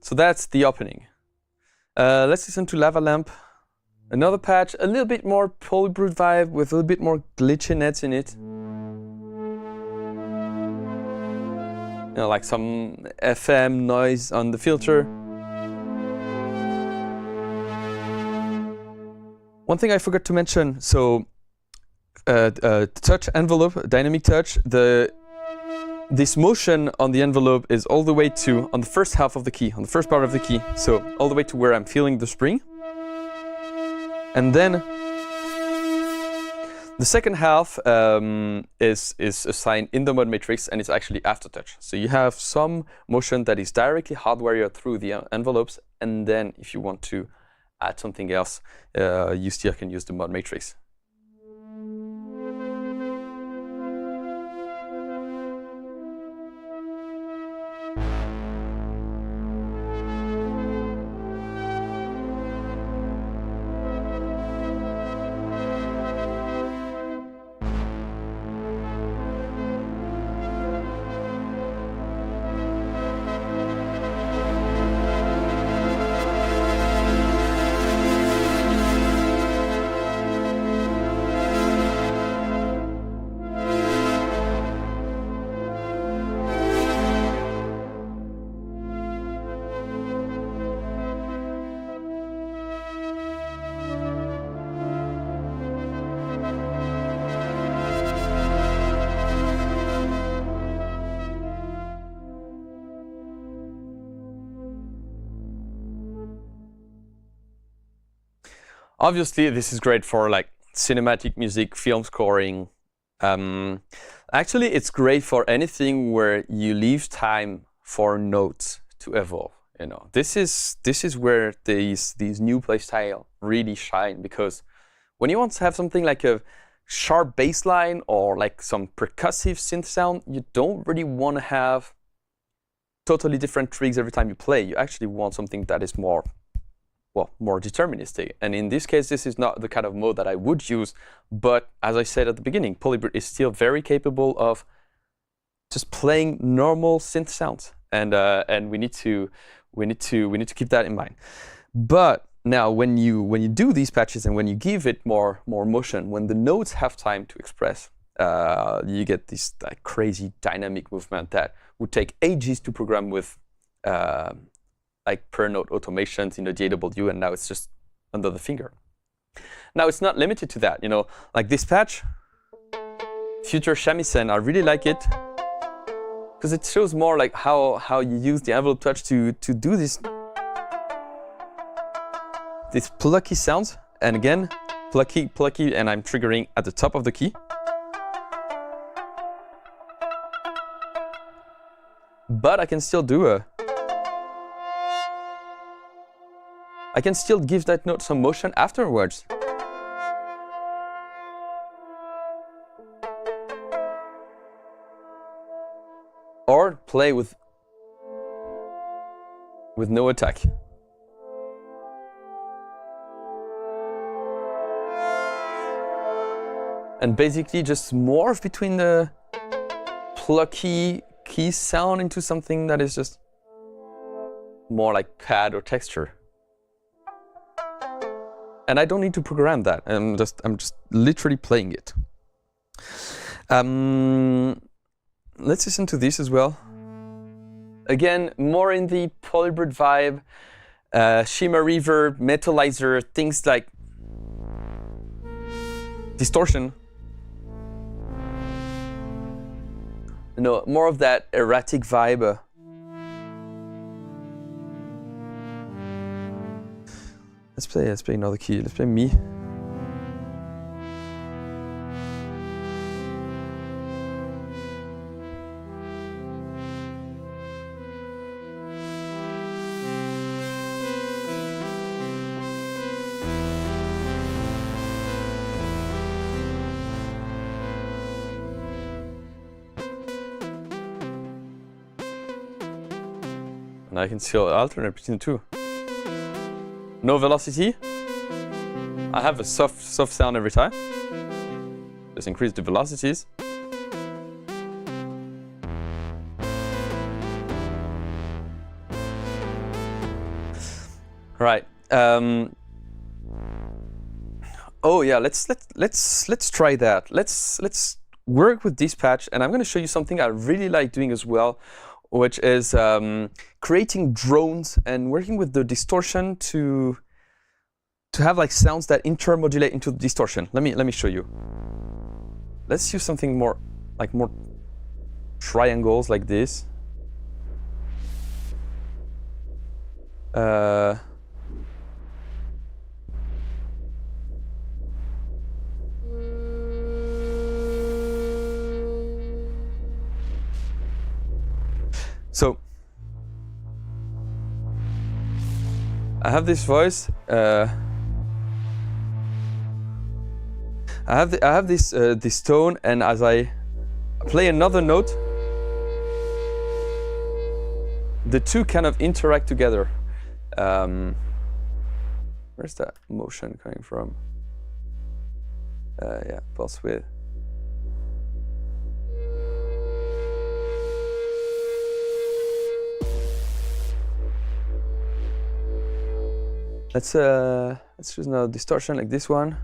So that's the opening. Let's listen to Lava Lamp. Another patch, a little bit more PolyBrute vibe with a little bit more glitchiness in it. You know, like some FM noise on the filter. One thing I forgot to mention, so touch envelope, dynamic touch, this motion on the envelope is all the way to, on the first half of the key, on the first part of the key, so all the way to where I'm feeling the spring. And then the second half is assigned in the mod matrix, and it's actually aftertouch. So you have some motion that is directly hardwired through the envelopes, and then if you want to add something else, you still can use the mod matrix. Obviously, this is great for like cinematic music, film scoring. Actually, it's great for anything where you leave time for notes to evolve. You know, this is where these new playstyle really shine, because when you want to have something like a sharp bass line or like some percussive synth sound, you don't really want to have totally different tricks every time you play. You actually want something that is more deterministic. And in this case, this is not the kind of mode that I would use. But as I said at the beginning, PolyBrute is still very capable of just playing normal synth sounds, and we need to keep that in mind. But now, when you do these patches and when you give it more motion, when the notes have time to express, you get this like crazy dynamic movement that would take ages to program with like per note automations in the DAW, and now it's just under the finger. Now it's not limited to that, you know, like this patch, Future Shamisen, I really like it because it shows more like how you use the envelope touch to do these plucky sounds. And again, plucky, and I'm triggering at the top of the key. But I can still do I can still give that note some motion afterwards. Or play with no attack. And basically just morph between the plucky key sound into something that is just more like pad or texture. And I don't need to program that. I'm just literally playing it. Let's listen to this as well. Again, more in the PolyBrute vibe, shimmer, reverb, metalizer, things like distortion. You know, more of that erratic vibe. Let's play another key. Let's play Mi. And I can still alternate between the two. No velocity. I have a soft sound every time. Just increase the velocities. Right. Oh yeah. Let's try that. Let's work with this patch, and I'm going to show you something I really like doing as well, which is creating drones and working with the distortion to have like sounds that intermodulate into the distortion. Let me show you. Let's use something more triangles like this. So I have this voice. I have this tone, and as I play another note, the two kind of interact together. Where's that motion coming from? Yeah, pulse width. Let's choose now distortion like this one.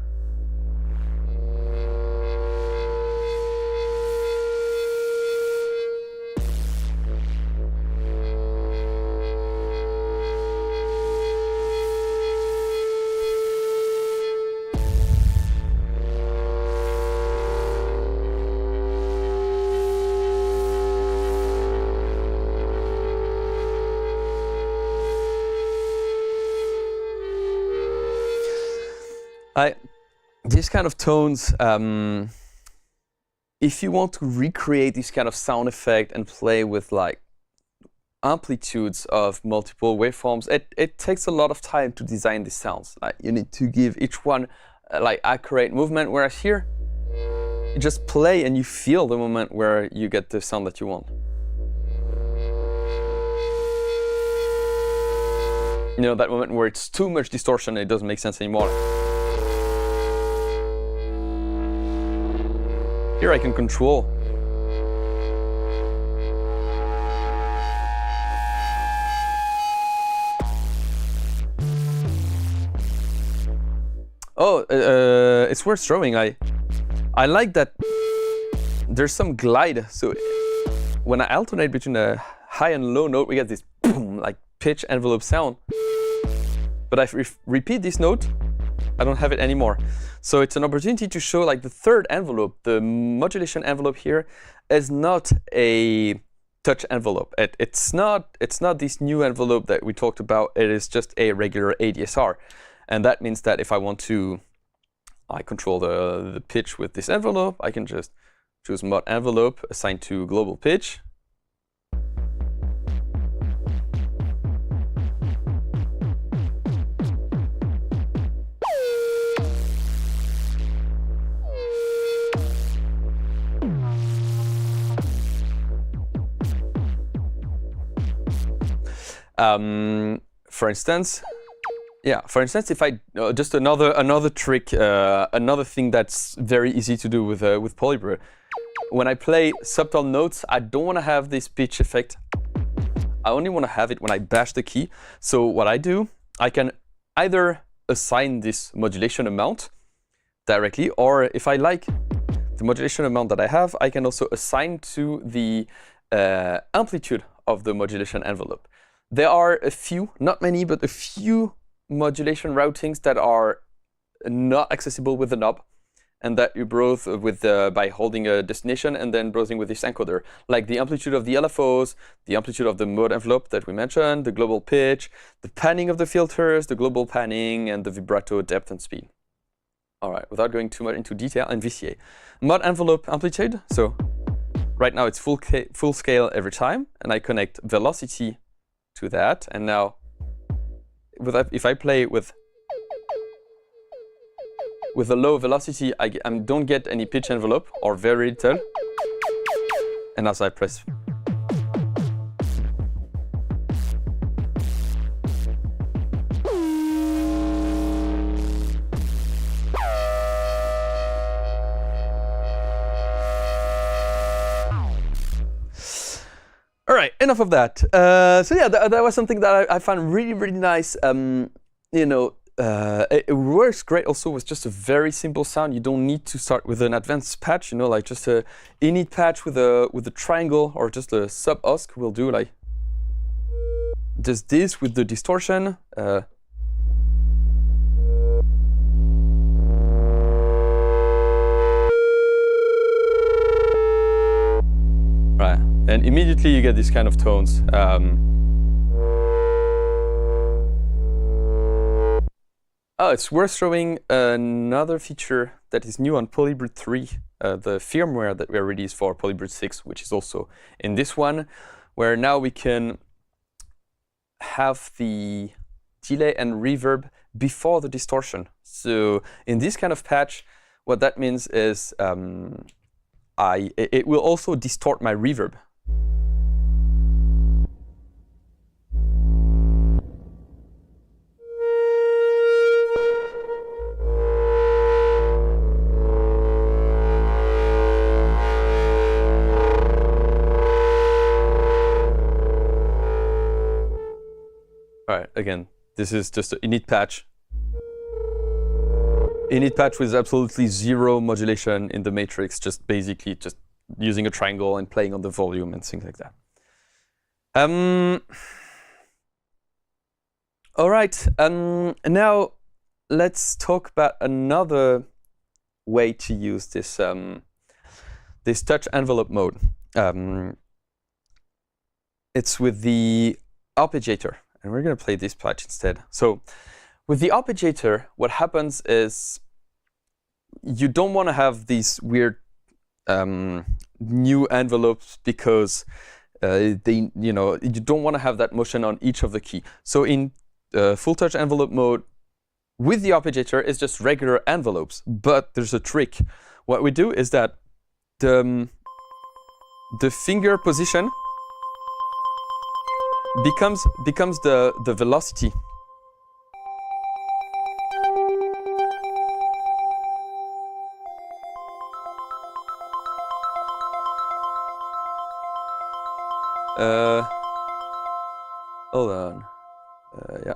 These kind of tones, if you want to recreate this kind of sound effect and play with like amplitudes of multiple waveforms, it takes a lot of time to design these sounds. Like you need to give each one like accurate movement, whereas here you just play and you feel the moment where you get the sound that you want. You know, that moment where it's too much distortion and it doesn't make sense anymore. Here I can control. Oh, it's worth showing. I like that there's some glide. So when I alternate between a high and low note, we get this boom, like pitch envelope sound. But if I repeat this note, I don't have it anymore. So it's an opportunity to show like the third envelope, the modulation envelope here, is not a touch envelope. It's not this new envelope that we talked about. It is just a regular ADSR. And that means that if I want to, I control the pitch with this envelope, I can just choose mod envelope assigned to global pitch. For instance, if I just another trick, another thing that's very easy to do with PolyBrute. When I play subtle notes, I don't want to have this pitch effect. I only want to have it when I bash the key. So what I do, I can either assign this modulation amount directly, or if I like the modulation amount that I have, I can also assign to the amplitude of the modulation envelope. There are a few, not many, but a few modulation routings that are not accessible with the knob, and that you browse with by holding a destination and then browsing with this encoder, like the amplitude of the LFOs, the amplitude of the mode envelope that we mentioned, the global pitch, the panning of the filters, the global panning, and the vibrato depth and speed. All right, without going too much into detail, and VCA. Mod envelope amplitude, so right now it's full scale every time, and I connect velocity to that, and now if I play with a low velocity, I don't get any pitch envelope, or very little. And as I press, all right, enough of that. So yeah, that was something that I found really, really nice. You know, it works great also with just a very simple sound. You don't need to start with an advanced patch, you know, like just a init patch with a triangle, or just a sub-osc will do, like just this with the distortion. Right, and immediately you get these kind of tones. Oh, it's worth showing another feature that is new on PolyBrute 3, the firmware that we released for PolyBrute 6, which is also in this one, where now we can have the delay and reverb before the distortion. So in this kind of patch, what that means is it will also distort my reverb. All right, again, this is just an init patch. Init patch with absolutely zero modulation in the matrix, just basically just using a triangle and playing on the volume and things like that. All right, now let's talk about another way to use this, this touch envelope mode. It's with the Arpeggiator. And we're going to play this patch instead. So with the Arpeggiator, what happens is you don't want to have these weird new envelopes because you don't want to have that motion on each of the key. So in FullTouch envelope mode, with the Arpeggiator, it's just regular envelopes. But there's a trick. What we do is that the finger position becomes the velocity. Hold on. Yeah.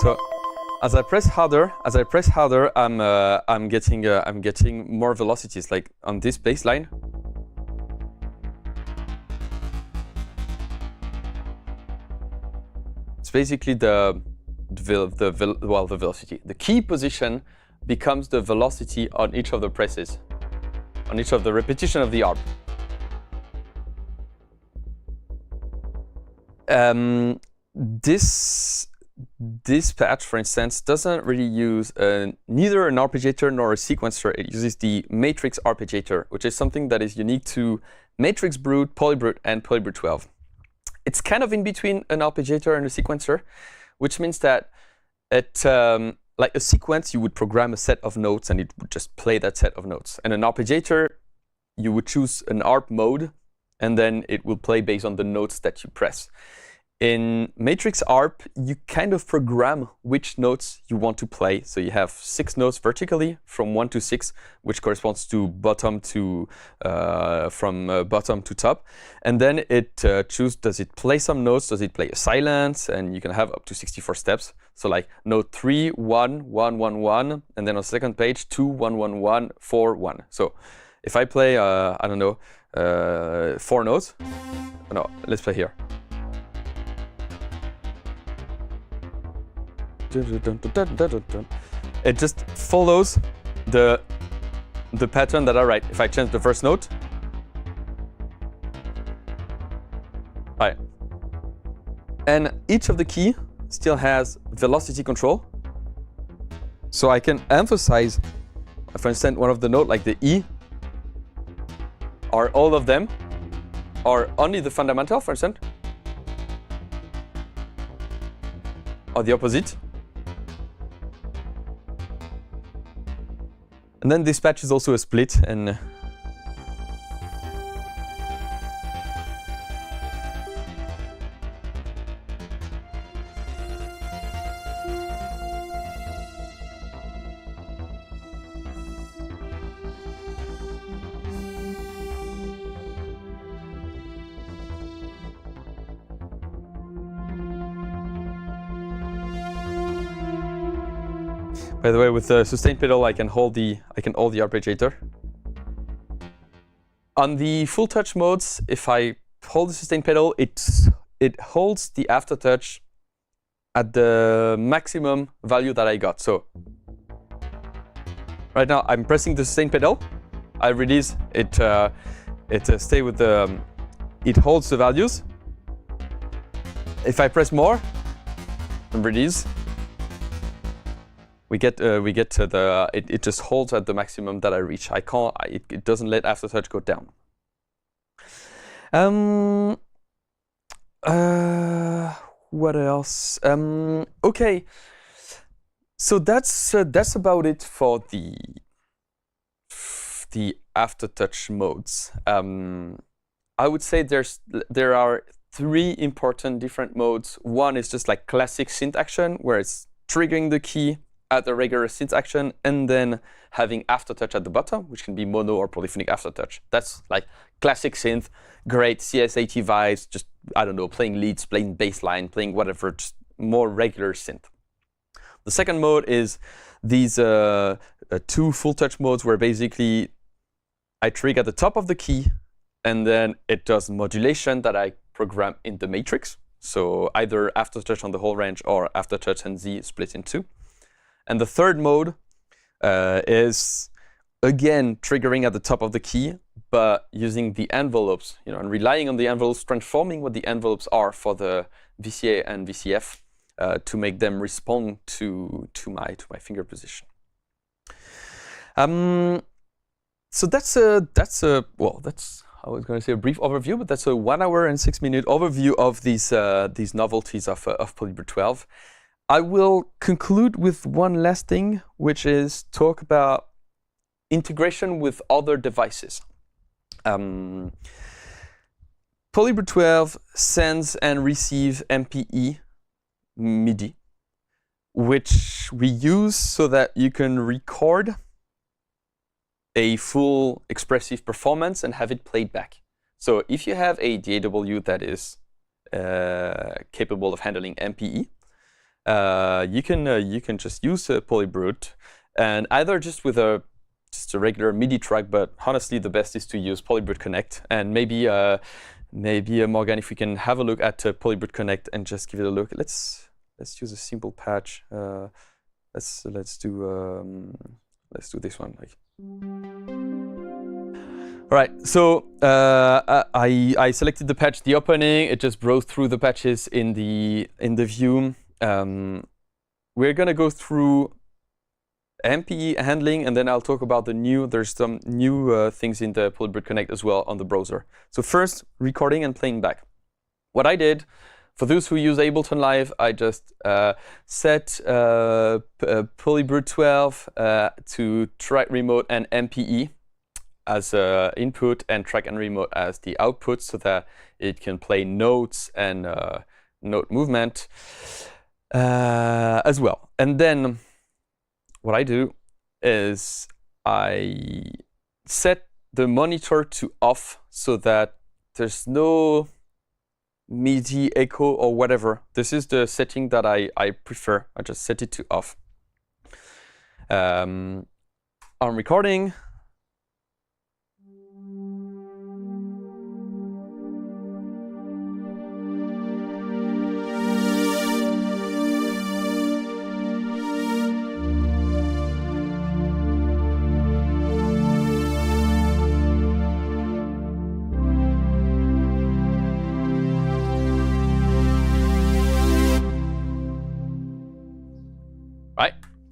So as I press harder, I'm getting more velocities, like on this bass line. It's basically the velocity. The key position becomes the velocity on each of the presses, on each of the repetition of the arp. This patch, for instance, doesn't really use neither an arpeggiator nor a sequencer. It uses the matrix arpeggiator, which is something that is unique to Matrix Brute, PolyBrute, and PolyBrute 12. It's kind of in between an arpeggiator and a sequencer, which means that like a sequence, you would program a set of notes and it would just play that set of notes. And an arpeggiator, you would choose an arp mode, and then it will play based on the notes that you press. In Matrix ARP, you kind of program which notes you want to play. So you have 6 notes vertically from 1 to 6, which corresponds to bottom to from bottom to top. And then it chooses, does it play some notes? Does it play a silence? And you can have up to 64 steps. So like note 3, 1, 1, 1, 1, and then on the second page 2, 1, 1, 1, 4, 1. So if I play, I don't know, 4 notes. No, let's play here. It just follows the pattern that I write. If I change the first note, right, and each of the key still has velocity control, so I can emphasize, for instance, one of the notes like the E, or all of them, or only the fundamental, for instance, or the opposite. And then this patch is also a split, and by the way, with the sustain pedal, I can hold the arpeggiator. On the FullTouch modes, if I hold the sustain pedal, it holds the aftertouch at the maximum value that I got. So right now I'm pressing the sustain pedal. I release it. Stay with the. It holds the values. If I press more and release, we get to the. It just holds at the maximum that I reach. I can't. It doesn't let aftertouch go down. What else? Okay. So that's about it for the aftertouch modes. I would say there are 3 important different modes. One is just like classic synth action, where it's triggering the key at a regular synth action, and then having aftertouch at the bottom, which can be mono or polyphonic aftertouch. That's like classic synth, great CEST vibes, just, I don't know, playing leads, playing bass line, playing whatever, just more regular synth. The second mode is these 2 FullTouch modes, where basically I trigger at the top of the key, and then it does modulation that I program in the matrix. So either aftertouch on the whole range or aftertouch and Z split in 2. And the third mode is, again, triggering at the top of the key, but using the envelopes, and relying on the envelopes, transforming what the envelopes are for the VCA and VCF, to make them respond to my finger position. So that's I was going to say a brief overview, but that's a 1 hour and 6 minute overview of these novelties of PolyBrute 12. I will conclude with one last thing, which is talk about integration with other devices. PolyBrute 12 sends and receives MPE MIDI, which we use so that you can record a full expressive performance and have it played back. So if you have a DAW that is capable of handling MPE, you can just use PolyBrute, and either just with a regular MIDI track, but honestly the best is to use PolyBrute Connect. And maybe Morgan, if we can have a look at PolyBrute Connect and just give it a look. Let's use a simple patch. Let's do this one. All right, so I selected the patch, the opening. It just browsed through the patches in the view. We're gonna go through MPE handling, and then I'll talk about there's some new things in the PolyBrute Connect as well on the browser. So first, recording and playing back. What I did, for those who use Ableton Live, I just set PolyBrute 12 to track remote and MPE as input and track and remote as the output, so that it can play notes and note movement as well. And then what I do is I set the monitor to off so that there's no MIDI echo or whatever. This is the setting that I prefer. I just set it to off. On recording,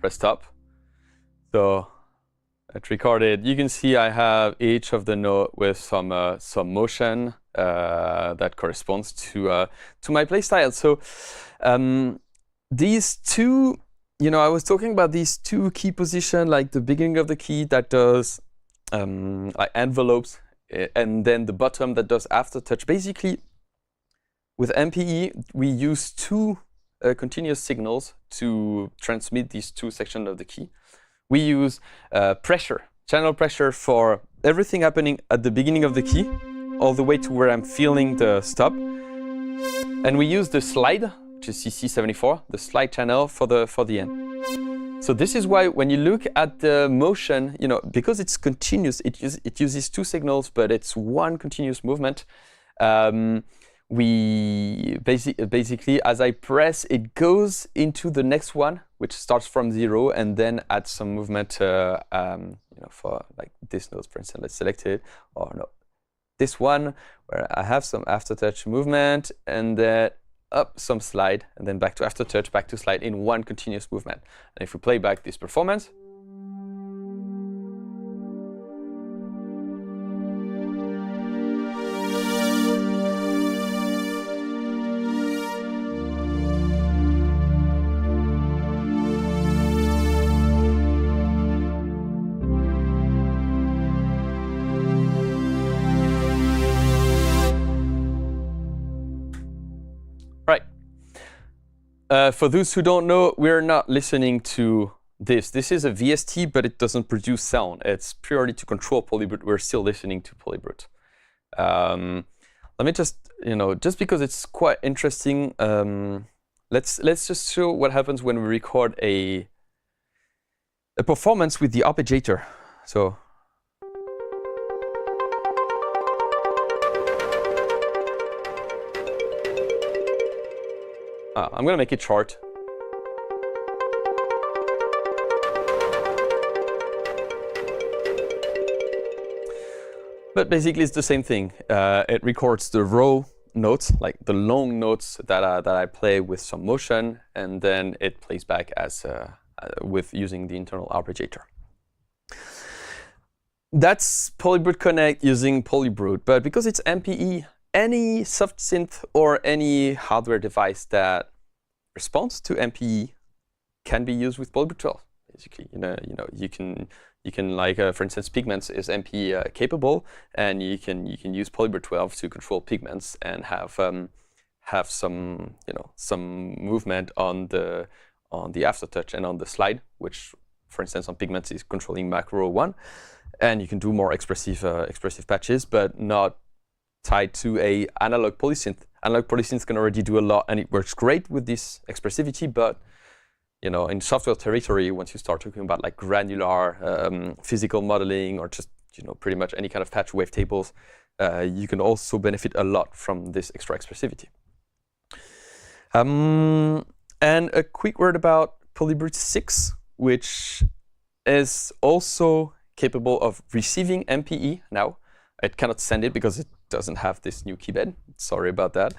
press stop. So it's recorded. You can see I have each of the note with some motion that corresponds to my playstyle. So these two, I was talking about these two key position, like the beginning of the key that does like envelopes, and then the bottom that does aftertouch. Basically, with MPE, we use two continuous signals to transmit these two sections of the key. We use pressure, channel pressure, for everything happening at the beginning of the key, all the way to where I'm feeling the stop. And we use the slide, which is CC74, the slide channel for the end. So this is why when you look at the motion, because it's continuous, it uses two signals, but it's one continuous movement. We basically, as I press, it goes into the next one, which starts from 0, and then adds some movement, for like this note, for instance. Let's select it, or no, this one, where I have some aftertouch movement, and then up some slide, and then back to aftertouch, back to slide in one continuous movement. And if we play back this performance, for those who don't know, we're not listening to this. This is a VST, but it doesn't produce sound. It's purely to control PolyBrute. We're still listening to PolyBrute. Let me just, just because it's quite interesting, let's just show what happens when we record a performance with the Arpeggiator. So. I'm going to make it short. But basically, it's the same thing. It records the raw notes, like the long notes that I play with some motion, and then it plays back as with using the internal arpeggiator. That's PolyBrute Connect using PolyBrute, but because it's MPE, any soft synth or any hardware device that responds to MPE can be used with PolyBrute 12. Basically, you can like for instance, pigments is MPE capable, and you can use PolyBrute 12 to control pigments and have some some movement on the aftertouch and on the slide, which for instance on pigments is controlling macro 1, and you can do more expressive patches, but not tied to a analog polysynth. Analog polysynth can already do a lot, and it works great with this expressivity, but in software territory, once you start talking about like granular physical modeling or just pretty much any kind of patch wavetables, you can also benefit a lot from this extra expressivity. And a quick word about PolyBrute 6, which is also capable of receiving MPE now. It cannot send it because it doesn't have this new keybed. Sorry about that.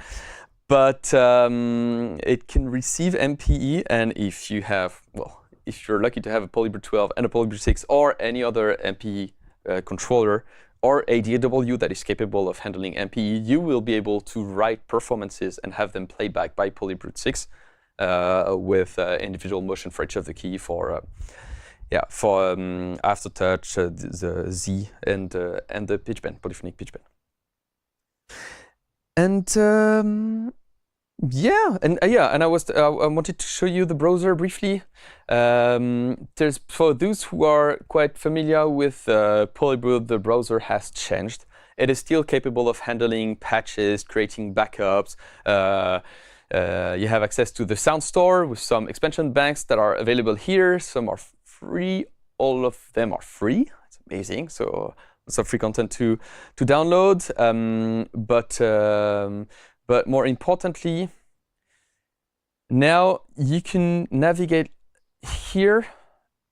But it can receive MPE, and if you're lucky to have a PolyBrute 12 and a PolyBrute 6 or any other MPE controller or a DAW that is capable of handling MPE, you will be able to write performances and have them played back by PolyBrute 6 with individual motion for each of the key for aftertouch, the Z, and the pitch bend, polyphonic pitch bend. And I wanted to show you the browser briefly. There's, for those who are quite familiar with PolyBrute, the browser has changed. It is still capable of handling patches, creating backups. You have access to the sound store with some expansion banks that are available here. Some are free. All of them are free. It's amazing. So lots of free content to download. But more importantly, now you can navigate here.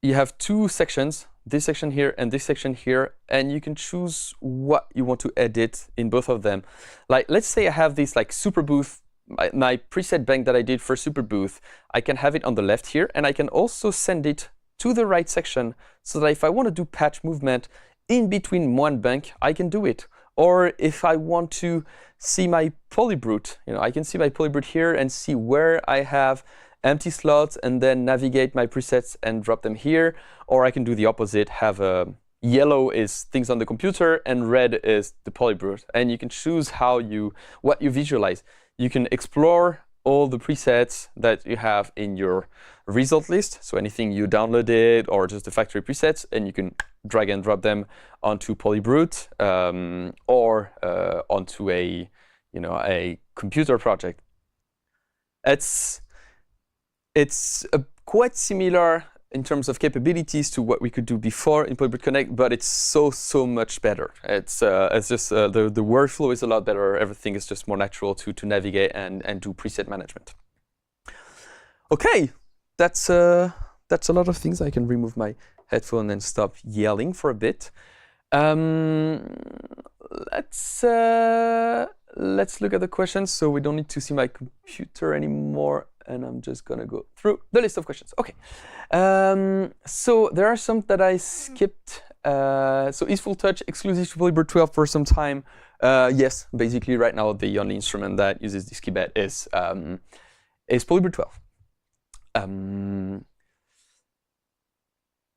You have two sections, this section here and this section here, and you can choose what you want to edit in both of them. Like, let's say I have this like super booth, my preset bank that I did for super booth. I can have it on the left here, and I can also send it to the right section so that if I want to do patch movement in between one bank, I can do it. Or if I want to see my PolyBrute, I can see my PolyBrute here and see where I have empty slots and then navigate my presets and drop them here. Or I can do the opposite, have yellow is things on the computer and red is the PolyBrute. And you can choose what you visualize. You can explore all the presets that you have in your result list. So anything you downloaded or just the factory presets, and you can drag and drop them onto PolyBrute or onto a computer project. It's quite similar in terms of capabilities to what we could do before in PolyBrute Connect, but it's so much better. It's just the workflow is a lot better. Everything is just more natural to navigate and do preset management. Okay, that's a lot of things. I can remove my headphone and stop yelling for a bit. Let's look at the questions. So we don't need to see my computer anymore, and I'm just gonna go through the list of questions. Okay, so there are some that I skipped. So is FullTouch exclusive to PolyBrute 12 for some time? Yes, basically right now the only instrument that uses this keybed is PolyBrute 12.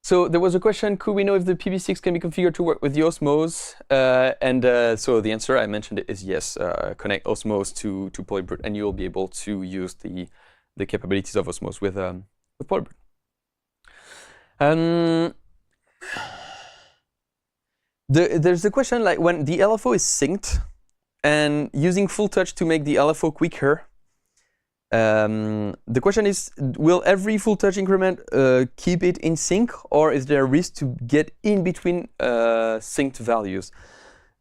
So there was a question, could we know if the PB6 can be configured to work with the Osmose? So the answer, I mentioned it, is yes. Connect Osmose to PolyBrute, and you'll be able to use the capabilities of Osmose with PolyBrute. There's a question like when the LFO is synced and using FullTouch to make the LFO quicker. The question is, will every FullTouch increment keep it in sync, or is there a risk to get in between synced values?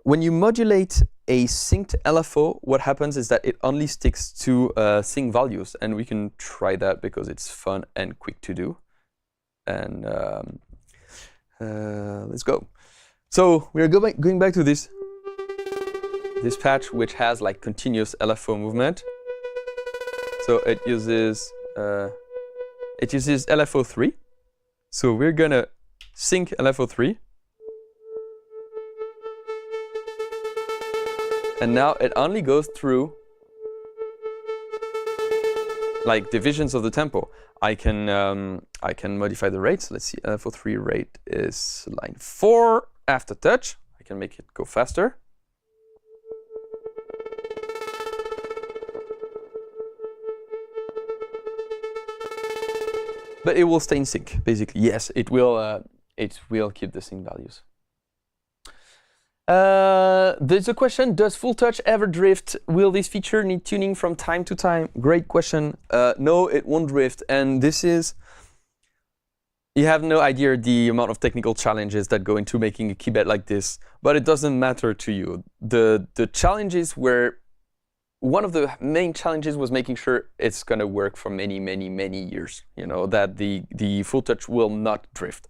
When you modulate a synced LFO, what happens is that it only sticks to sync values, and we can try that because it's fun and quick to do. And let's go. So we're going back to this this patch which has like continuous LFO movement. So it uses LFO3. So we're gonna sync LFO3. And now it only goes through like divisions of the tempo. I can modify the rates. Let's see, LFO3 rate is line 4 after touch. I can make it go faster. But it will stay in sync, basically. Yes, it will keep the sync values. There's a question, does FullTouch ever drift? Will this feature need tuning from time to time? Great question. No, it won't drift. And this is, you have no idea the amount of technical challenges that go into making a keybed like this, but it doesn't matter to you. The challenges were, one of the main challenges was making sure it's going to work for many, many, many years, you know, that the FullTouch will not drift.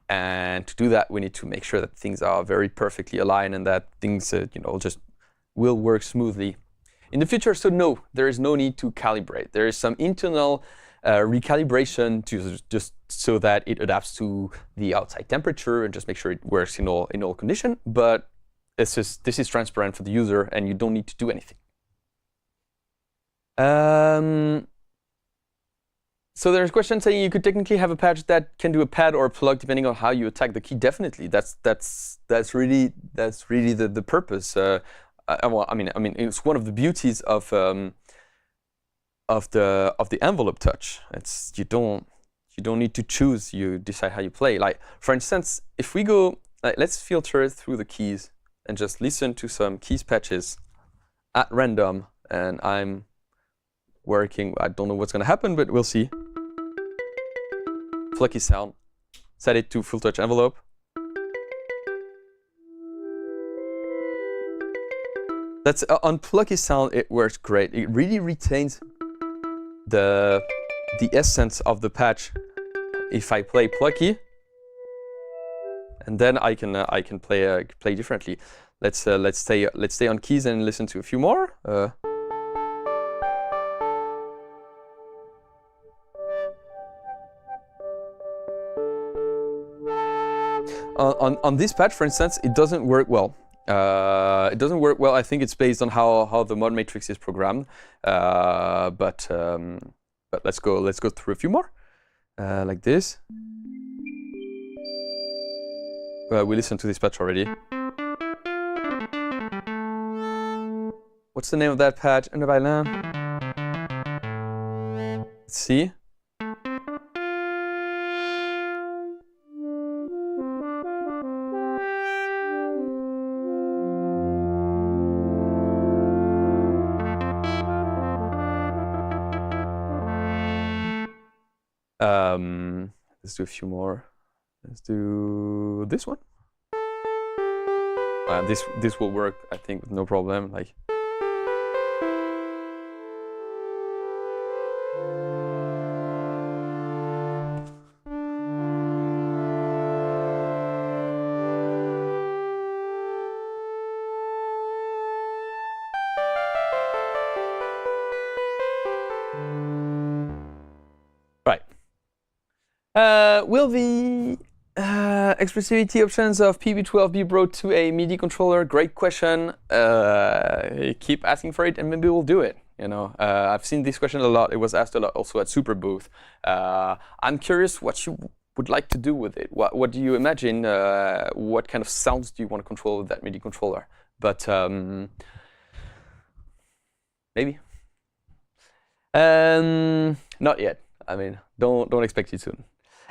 And to do that, we need to make sure that things are very perfectly aligned and that things, you know, just will work smoothly in the future. So no, there is no need to calibrate. There is some internal recalibration to just so that it adapts to the outside temperature and just make sure it works in all conditions. But this is transparent for the user, and you don't need to do anything. So there's a question saying you could technically have a patch that can do a pad or a plug depending on how you attack the key. Definitely, that's really the purpose. Well, I mean, it's one of the beauties of the envelope touch. It's you don't need to choose. You decide how you play. Like for instance, if we go, let's filter through the keys and just listen to some keys patches at random, and I'm working. I don't know what's going to happen, but we'll see. Plucky sound. Set it to FullTouch envelope. That's on plucky sound. It works great. It really retains the essence of the patch. If I play plucky, and then I can play differently. Let's stay on keys and listen to a few more. On this patch, for instance, it doesn't work well. I think it's based on how the mod matrix is programmed. But let's go through a few more, like this. We listened to this patch already. What's the name of that patch? Let's see. Let's do a few more. Let's do this one. This will work, I think, with no problem. Like. Right. Will the expressivity options of PB12 be brought to a MIDI controller? Great question. Keep asking for it, and maybe we'll do it. You know, I've seen this question a lot. It was asked a lot also at Super Booth. I'm curious what you would like to do with it. What do you imagine? What kind of sounds do you want to control with that MIDI controller? But maybe. Not yet. I mean, don't expect it soon.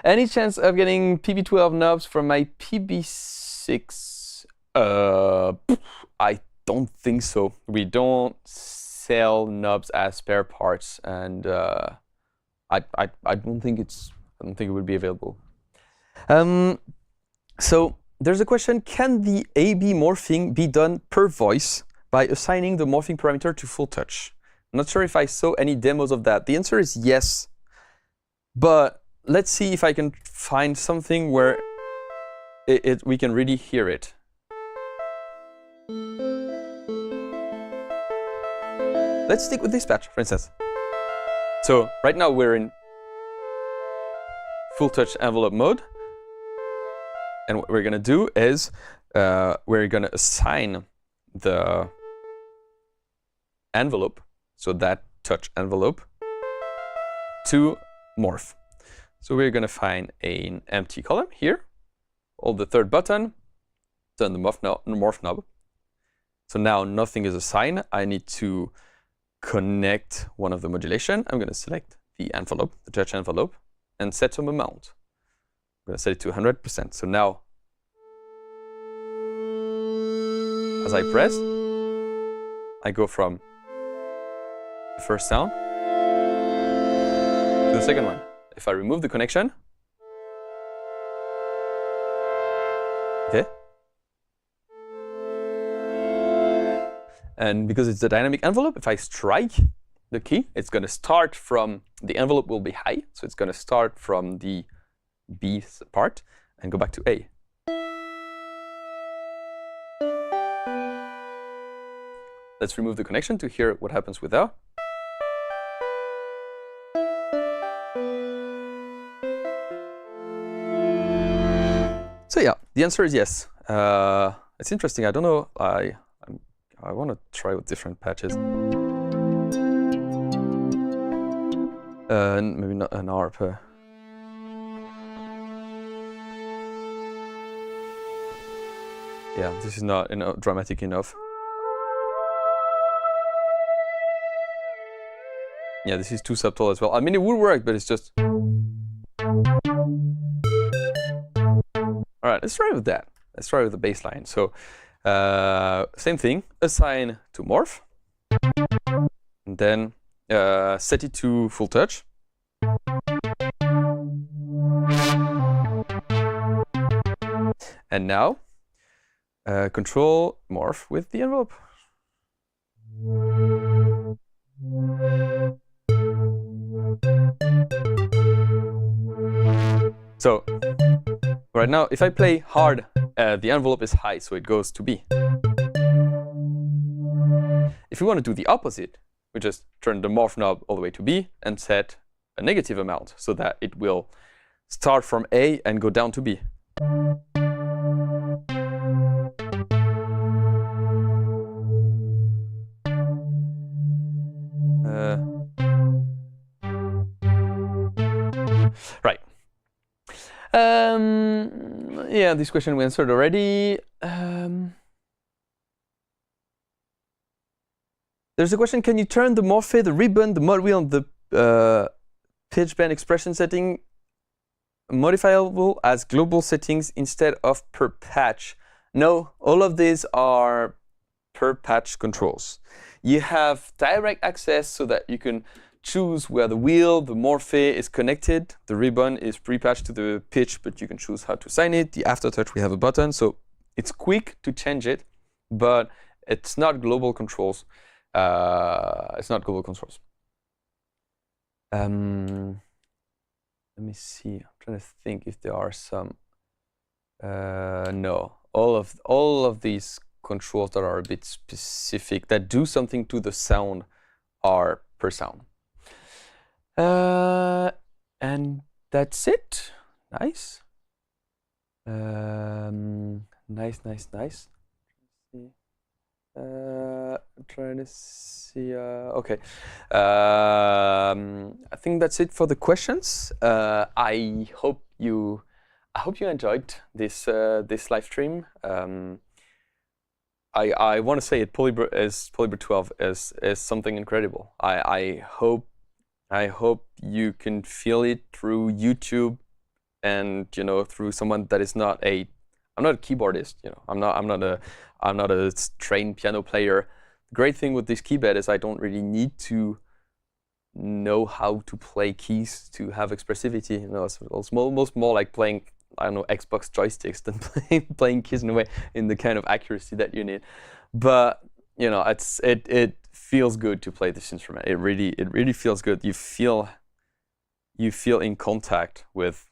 Any chance of getting PB12 knobs from my PB6? I don't think so. We don't sell knobs as spare parts, and I don't think it would be available. So there's a question: can the A/B morphing be done per voice by assigning the morphing parameter to FullTouch? I'm not sure if I saw any demos of that. The answer is yes, but let's see if I can find something where we can really hear it. let's stick with this patch, for instance. So right now we're in FullTouch envelope mode. And what we're going to do is we're going to assign the envelope, so that touch envelope, to morph. So we're going to find an empty column here, hold the third button, turn the morph knob. So now nothing is assigned. I need to connect one of the modulation. I'm going to select the envelope, the touch envelope, and set some amount. I'm going to set it to 100%. So now, as I press, I go from the first sound to the second one. If I remove the connection, okay, and because it's a dynamic envelope, if I strike the key, it's going to start from, the envelope will be high, so it's going to start from the B part and go back to A. Let's remove the connection to hear what happens without. So yeah, the answer is yes. It's interesting. I don't know. I want to try with different patches. Maybe not an ARP. Yeah, this is not dramatic enough. Yeah, this is too subtle as well. I mean, it would work, but it's just... All right, let's try with that. Let's try with the baseline. So, same thing, assign to morph. And then set it to full touch. And now, control morph with the envelope. So right now, if I play hard, the envelope is high, so it goes to B. If we want to do the opposite, we just turn the morph knob all the way to B and set a negative amount so that it will start from A and go down to B. Right. Yeah, this question we answered already. There's a question, can you turn the morphe, the ribbon, the mod wheel, and the pitch bend expression setting modifiable as global settings instead of per patch? No, all of these are per patch controls. You have direct access so that you can choose where the wheel, the morphe is connected. The ribbon is pre-patched to the pitch, but you can choose how to assign it. The aftertouch, we have a button, so it's quick to change it, but it's not global controls. It's not global controls. Let me see. I'm trying to think if there are some. No, all of these controls that are a bit specific, that do something to the sound, are per sound. And that's it. Nice. Nice. I'm trying to see. Okay. I think that's it for the questions. I hope you enjoyed this live stream. I want to say it. PolyBrute 12 is something incredible. I hope you can feel it through YouTube, and through someone that is not a. I'm not a keyboardist. I'm not a trained piano player. The great thing with this keybed is I don't really need to know how to play keys to have expressivity. It's almost more like playing, I don't know, Xbox joysticks than playing keys in a way, in the kind of accuracy that you need. But it feels good to play this instrument. It really feels good. You feel in contact with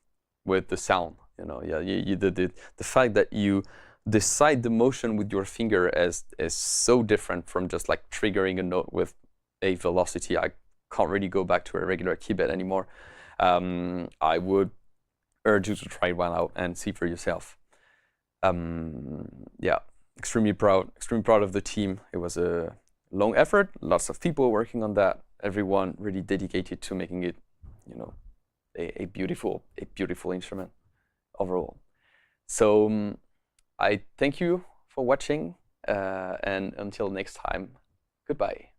the sound. The fact that you decide the motion with your finger is so different from just like triggering a note with a velocity. I can't really go back to a regular keybed anymore. I would urge you to try one out and see for yourself. Yeah, extremely proud of the team. It was a long effort, lots of people working on that, everyone really dedicated to making it, you know, a beautiful instrument overall. So I thank you for watching, and until next time, goodbye.